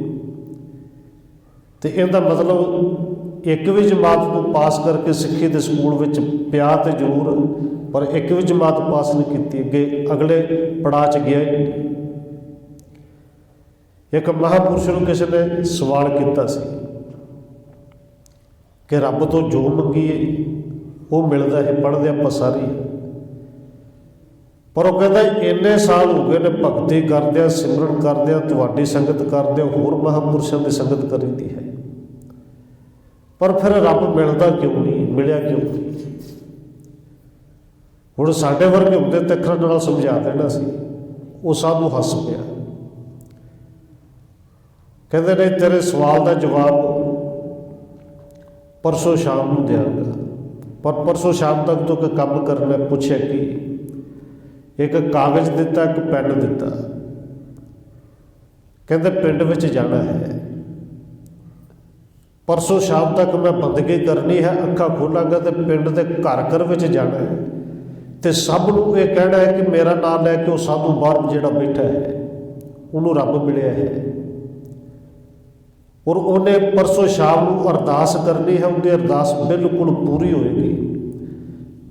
ਤੇ ਇਹਦਾ ਮਤਲਬ ਇੱਕ ਵੀ ਜਮਾਤ ਨੂੰ ਪਾਸ ਕਰਕੇ ਸਿੱਖੀ ਦੇ ਸਕੂਲ ਵਿੱਚ ਪਿਆ ਤੇ ਜ਼ਰੂਰ, ਪਰ ਇੱਕ ਵੀ ਜਮਾਤ ਪਾਸ ਨਹੀਂ ਕੀਤੀ, ਅਗਲੇ ਪੜਾਅ 'ਚ ਗਿਆ ਹੀ ਨਹੀਂ। ਇੱਕ ਮਹਾਂਪੁਰਸ਼ ਨੂੰ ਕਿਸੇ ਨੇ ਸਵਾਲ ਕੀਤਾ ਸੀ ਕਿ ਰੱਬ ਤੋਂ ਜੋ ਮੰਗੀਏ ਉਹ ਮਿਲਦਾ ਹੈ, ਪੜ੍ਹਦੇ ਆਪਾਂ ਸਾਰੇ। ਪਰ ਉਹ ਕਹਿੰਦਾ ਇੰਨੇ ਸਾਲ ਹੋ ਗਏ ਨੇ ਭਗਤੀ ਕਰਦਿਆਂ, ਸਿਮਰਨ ਕਰਦਿਆਂ, ਤੁਹਾਡੀ ਸੰਗਤ ਕਰਦਿਆਂ, ਹੋਰ ਮਹਾਂਪੁਰਸ਼ਾਂ ਦੀ ਸੰਗਤ ਕਰੀਦੀ ਹੈ, ਪਰ ਫਿਰ ਰੱਬ ਮਿਲਦਾ ਕਿਉਂ ਨਹੀਂ, ਮਿਲਿਆ ਕਿਉਂ ਨਹੀਂ? ਹੁਣ ਸਾਡੇ ਵਰਗੇ ਹੁੰਦੇ ਤੇ ਅੱਖਰਾਂ ਨਾਲ ਸਮਝਾ ਦੇਣਾ ਸੀ। ਉਹ ਸਾਨੂੰ ਹੱਸ ਪਿਆ। कहते नहीं तेरे सवाल का जवाब परसों शाम को देंगा, पर परसों शाम तक तो कोई काम करना। पूछे कि एक कागज़ दिता, एक पेन दिता, कहते पिंड में जाना है, परसों शाम तक मैं बंदगी करनी है, अखा खोलांगा तो पिंड के घर घर में जाना है, तो सब नूं ये कहना है कि मेरा नाम लैके वो साधु बाहर जिहड़ा बैठा है उन्होंने रब मिलिया है, और उन्हें परसों शाम को अरदास करनी है। उनकी अरदास बिल्कुल पूरी होएगी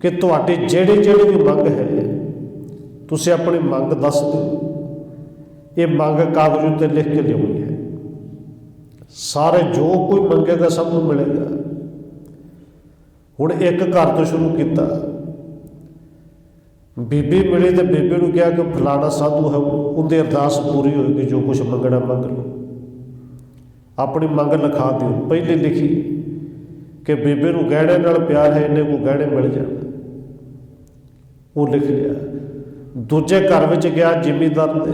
कि तुहाडी जिहड़ी जिहड़ी भी मंग है तुसीं अपनी मंग दस दो, ये मंग कागज़ उत्ते लिख के लियाउणी है। सारे जो कोई मंगेगा सब को मिलेगा। हुण एक घर तो शुरू किया, बीबी मिली तो बीबी को कहा कि फलाना साधु है, उनकी अरदास पूरी होएगी, जो कुछ मंगना मंग लो, अपनी मंग लिखा दो। पहले लिखी कि बीबी को गहणे नाल प्यार है, इन्हें को गहणे मिल जाए, वो लिख लिया। दूजे घर में गया जिमीदार दे,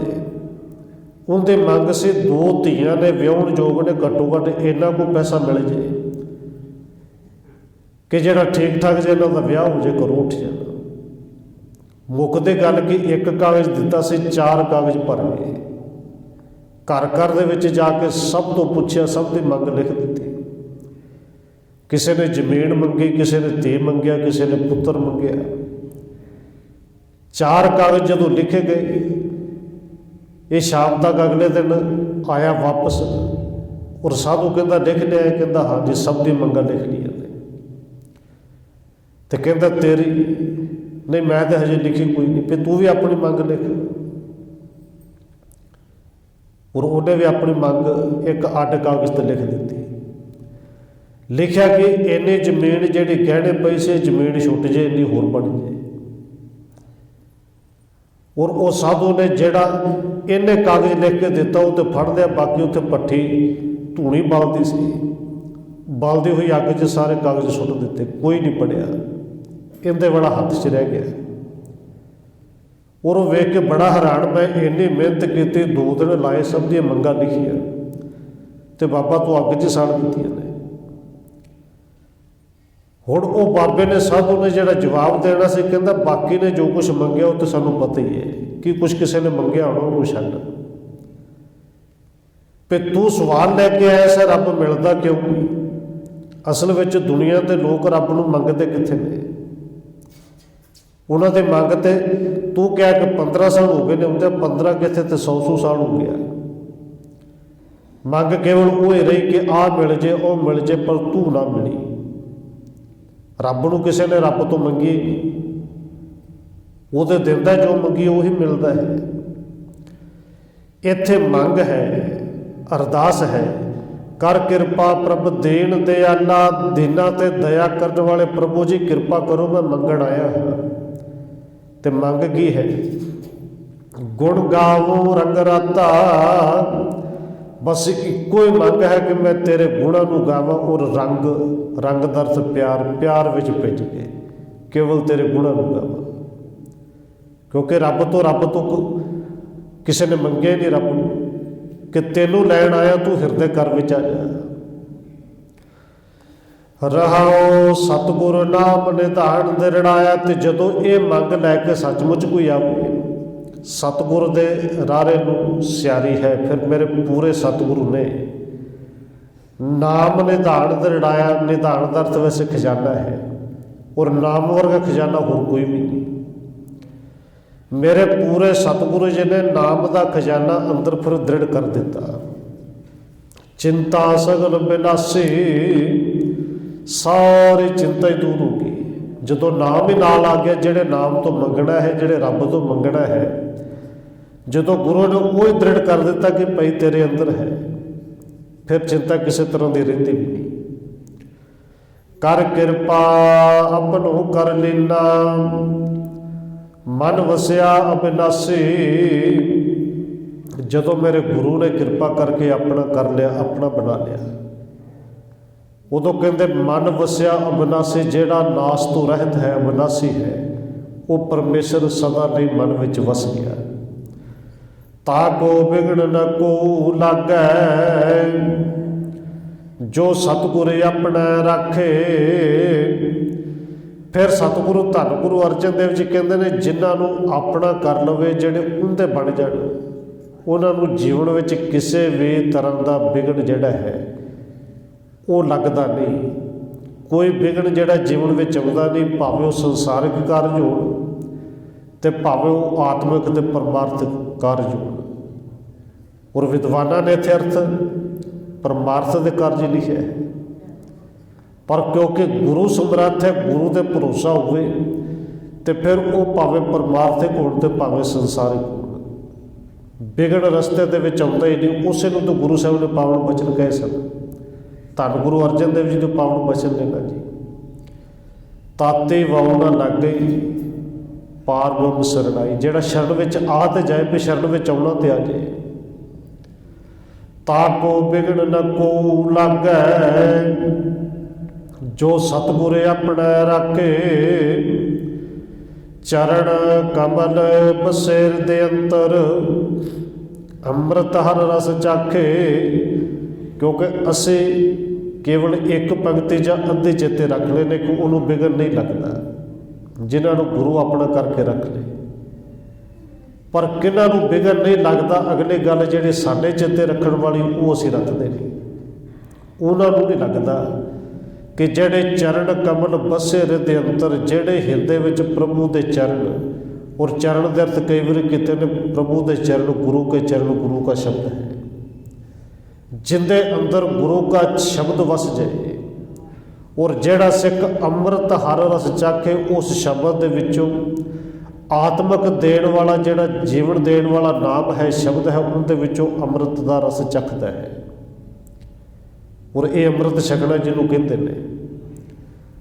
उनकी मंग से दो धीआं ने विआउण जोग ने, घट्टो घट्ट इन्ना को पैसा मिल जाए कि जिहड़ा ठीक ठाक जे इन्हां दा विआह हो जाए, घरों उठ जाए। मुकदे गल कि एक कागज़ दिता सी, 4 कागज़ भर गए। घर घर दे विच जाके सब तो पूछया, सब की मंग लिख दी। किसी ने जमीन मंगी, किसी ने धी मंगया, किसी ने पुत्र मंगया। 4 कागज़ जदों लिखे गए, ये शाम तक अगले दिन आया वापस, और साधु कहता लिख लिया है, कहता हाँ जी सब की मंगा लिख लिया। तो कहता तेरी नहीं, मैं तो हजे लिखी कोई नहीं, फिर तू भी अपनी मंग लिख। और उन्हें भी अपनी मंग एक अड कागज़ पर लिख दी। लिखा कि इन्नी जमीन जी गहने पई से, जमीन छुट जाए, इन्नी होर बन जाए। और वो साधु ने जिहड़ा इन्हें कागज़ लिख के दिता, वो तो फड़ लिया, बाकी उत्थे भट्ठी धूनी बालदी सी, बालदी हुई अग च सारे कागज़ सुट दिते, कोई नहीं पढ़िया। इहदे बड़ा हत्थ च रह गया। और वो वेख के बड़ा हैरान, मैं इन्नी मेहनत की, 2 दिन लाए, सब दी मंगा लिखिया, तो बाबा तू अग च साड़ दित्तियां ने। हुण वो बाबे ने साधु ने जिहड़ा जवाब देना सी, कहंदा बाकी ने जो कुछ मंगया वो तो सानू पता ही है कि कुछ किसी ने मंगया होना, उन्होंने छड्ड। पे तू सवाल लैके आया सा रब मिलता क्यों नहीं? असल में दुनिया के लोग रब नूं मंगते कित्थे ने? उन्होंने मंगते तू क्या कि 15 साल हो गए ने, उनके 15 कितने तो 100 साल हो गया। मंग केवल वो ही रही कि आ मिल जे, ओ मिल जे, पर तू ना मिली। रब नूं किसी ने रब तो मंगी ही नहीं, वो तो दिंदा जो मंगी उही मिलता है। इत्थे मंग है, अरदास है, कर किरपा प्रभ देन दयाला, दीना ते दया करने वाले प्रभु जी किरपा करो, मैं मंगण आया हाँ। ते मंग की है? गुण गावो रंग राता, बस इको ही मंग है कि मैं तेरे गुणों को गावां, और रंग दर्थ प्यार, प्यार विच भिज के केवल तेरे गुणों को गावां। क्योंकि रब तो किसी ने मंगे नहीं रब कि तेनू लैन आया, तू हिरदे घर विच आ जा। रहाओ सतगुर नाम निधान दिरड़ाया। तो जदों ये मंग लैके सचमुच कोई आवे, सतगुर दे रारे नूं स्यारी है, फिर मेरे पूरे सतगुरु ने नाम निधान दिरड़ाया। निधान का अर्थ वैसे खजाना है, और नाम वर्गा खजाना होर कोई भी नहीं। मेरे पूरे सतगुरु जी ने नाम का खजाना अंदर फिर दृढ़ कर दिता। चिंता सगल विनाशी, सारी चिंता ही दूर होगी जदों नाम ही नाल आ गया। जिहड़े नाम तो मंगना है, जिहड़े रब तो मंगना है, जदों गुरु ने वो ही दृढ़ कर दिता कि भाई तेरे अंदर है, फिर चिंता किसी तरह की रहिंदी भी नहीं। कर किरपा अपनों कर लीना, मन वसिया अविनाशी। जदों मेरे गुरु ने कृपा करके अपना कर लिया, अपना बना लिया, उदों कहते मन वसिया अविनाशी। जिहड़ा नाश तो रहत है, अविनाशी है, वो परमेश्वर सदा नहीं मन विच वस गया। ताको बिघड़ न को लागै, जो सतगुर अपना राखे। फिर सतगुरु धन गुरु अर्जन देव जी कहते हैं जिन्हों ਨੂੰ अपना कर लवे, ਜਿਹੜੇ ਉਹਦੇ बन जाण, ਉਹਨਾਂ ਨੂੰ जीवन ਵਿੱਚ ਕਿਸੇ भी तरह का विघन ਜਿਹੜਾ है वो लगता नहीं। कोई विघन ਜਿਹੜਾ जीवन ਵਿੱਚ ਆਉਂਦਾ नहीं, ਭਾਵੇਂ ਉਹ ਸੰਸਾਰਿਕ ਕਾਰਜ ਹੋਣ ਤੇ ਭਾਵੇਂ ਉਹ ਆਤਮਿਕ ਤੇ ਪਰਮਾਰਥਿਕ ਕਾਰਜ ਹੋਣ। ਔਰ ਵਿਦਵਾਨਾਂ ਨੇ ਇੱਥੇ ਅਰਥ ਪਰਮਾਰਥ ਦੇ ਕਾਰਜ ਲਿਖਿਆ ਹੈ, पर क्योंकि गुरु समर्थ है, गुरु ते भरोसा होवे ते फिर वो भावें परमार्थिक होण ते भावें संसारिक होण, विघन रस्ते दे विच आउंदा ही नहीं। उसे नूं तो गुरु साहब ने पावन बचन कहे सन। धन गुरु अर्जन देव जी जो पावन बचन ने ना जी, ताते वाऊ ना लग गई पार ब्रह्म शरणाई। जिहड़ा शरण विच आ ते जाए, भी शरण विच आउणा ते आ जाए। ताको बिघन न को लागै, जो सतगुर अपना राखे। चरण कमल बसेर दे अंतर, अमृत हर रस चाखे। क्योंकि असी केवल एक पंक्ति या अद्धे चेते रख लेने कि उन्होंने बिघन नहीं लगता, जिन्होंने गुरु अपना करके रख ले। पर किन्हों बिघन नहीं लगता, अगली गल जी साढ़े चेते रखने वाली वो असी रखते नहीं, उन्होंने नहीं लगता कि जेड़े चरण कमल बसे हृदय अंतर, जेड़े हिरदे विच प्रभु दे चरण। और चरण दे अर्थ कई बार किते ने प्रभु दे चरण, गुरु के चरण, गुरु का शब्द है। जिंदे अंदर गुरु का शब्द वस जाए, और जेड़ा सिख अमृत हर रस चाखे, उस शब्द दे विचों आत्मक देण वाला जेड़ा जीवन देण वाला नाम है, शब्द है, उनके विचों अमृत का रस चखदा है। और ये अमृत छकना जिन्हों कहते हैं,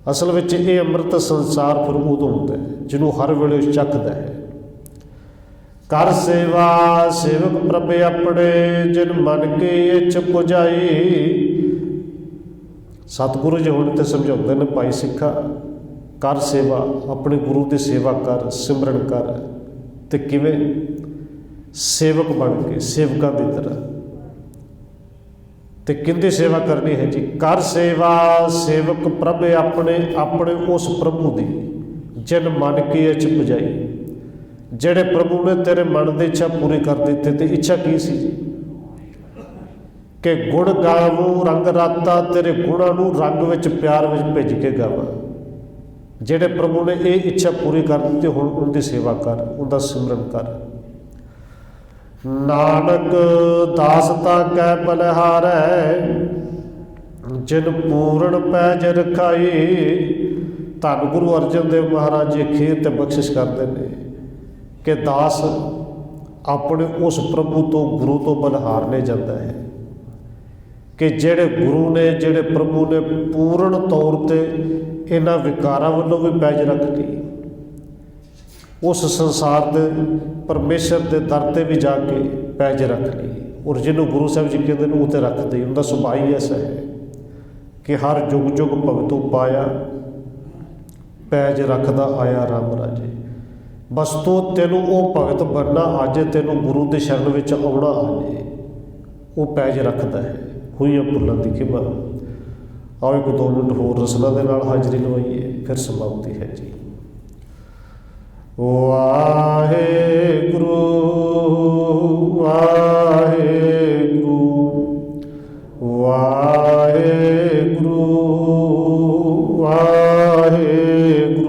असल में ये अमृत संसार फिर उदों होंदा है जिन्हों हर वेले चखदा है। कर सेवा सेवक प्रभ अपने, जिन मन के इच पुजाई। सतगुरु जी होने तो समझाते हैं भाई सिखा, कर सेवा, अपने गुरु की सेवा कर, सिमरन कर। तो किवें? सेवक बन के, सेवकों की तरह। तो किंदी सेवा करनी है जी? कर सेवा सेवक प्रभ अपने, अपने उस प्रभु दी जिन मन की इच पुजाई। जेड़े प्रभु ने तेरे मन की इच्छा पूरी कर दी थी। तो इच्छा की सी जी? कि गुण गावूं रंग राता, तेरे गुणों नूं रंग विच प्यार विच भिज के गावां। जेड़े प्रभु ने ये इच्छा पूरी कर दी, हुण उनकी सेवा कर, उनका सिमरन कर। नानक दासता कै बलिहारै, जिन पूर्ण पैज रखाई। धन गुरु अर्जन देव महाराज जी खीर ते बख्शिश करते हैं कि दास अपने उस प्रभु तो, गुरु तो बलिहारने जाता है कि जेड़े गुरु ने, जेड़े प्रभु ने पूर्ण तौर पर इन्हां विकारां वल्लों भी पैज रख ली। उस संसार के परमेश्वर के दर ते भी जाके पैज रख ली। और जिन्हों गुरु साहब जी कहते हैं वो तो रखते ही, उनका सुभाव ही ऐसा है कि हर जुग जुग भगतों पाया, पैज रखदा आया राम राजे। बस तो तेनों वो भगत बनना अज, तेनों गुरु के शरण में आना आजे, वो पैज रखता है। हुई भुलों की खिमा। आओ एक 2 मिनट होर रसना के नाल हाजरी लवाइए, फिर समाप्ति है जी। वाहेगुरु वाहेगुरु वाहेगुरु वाहेगुरु।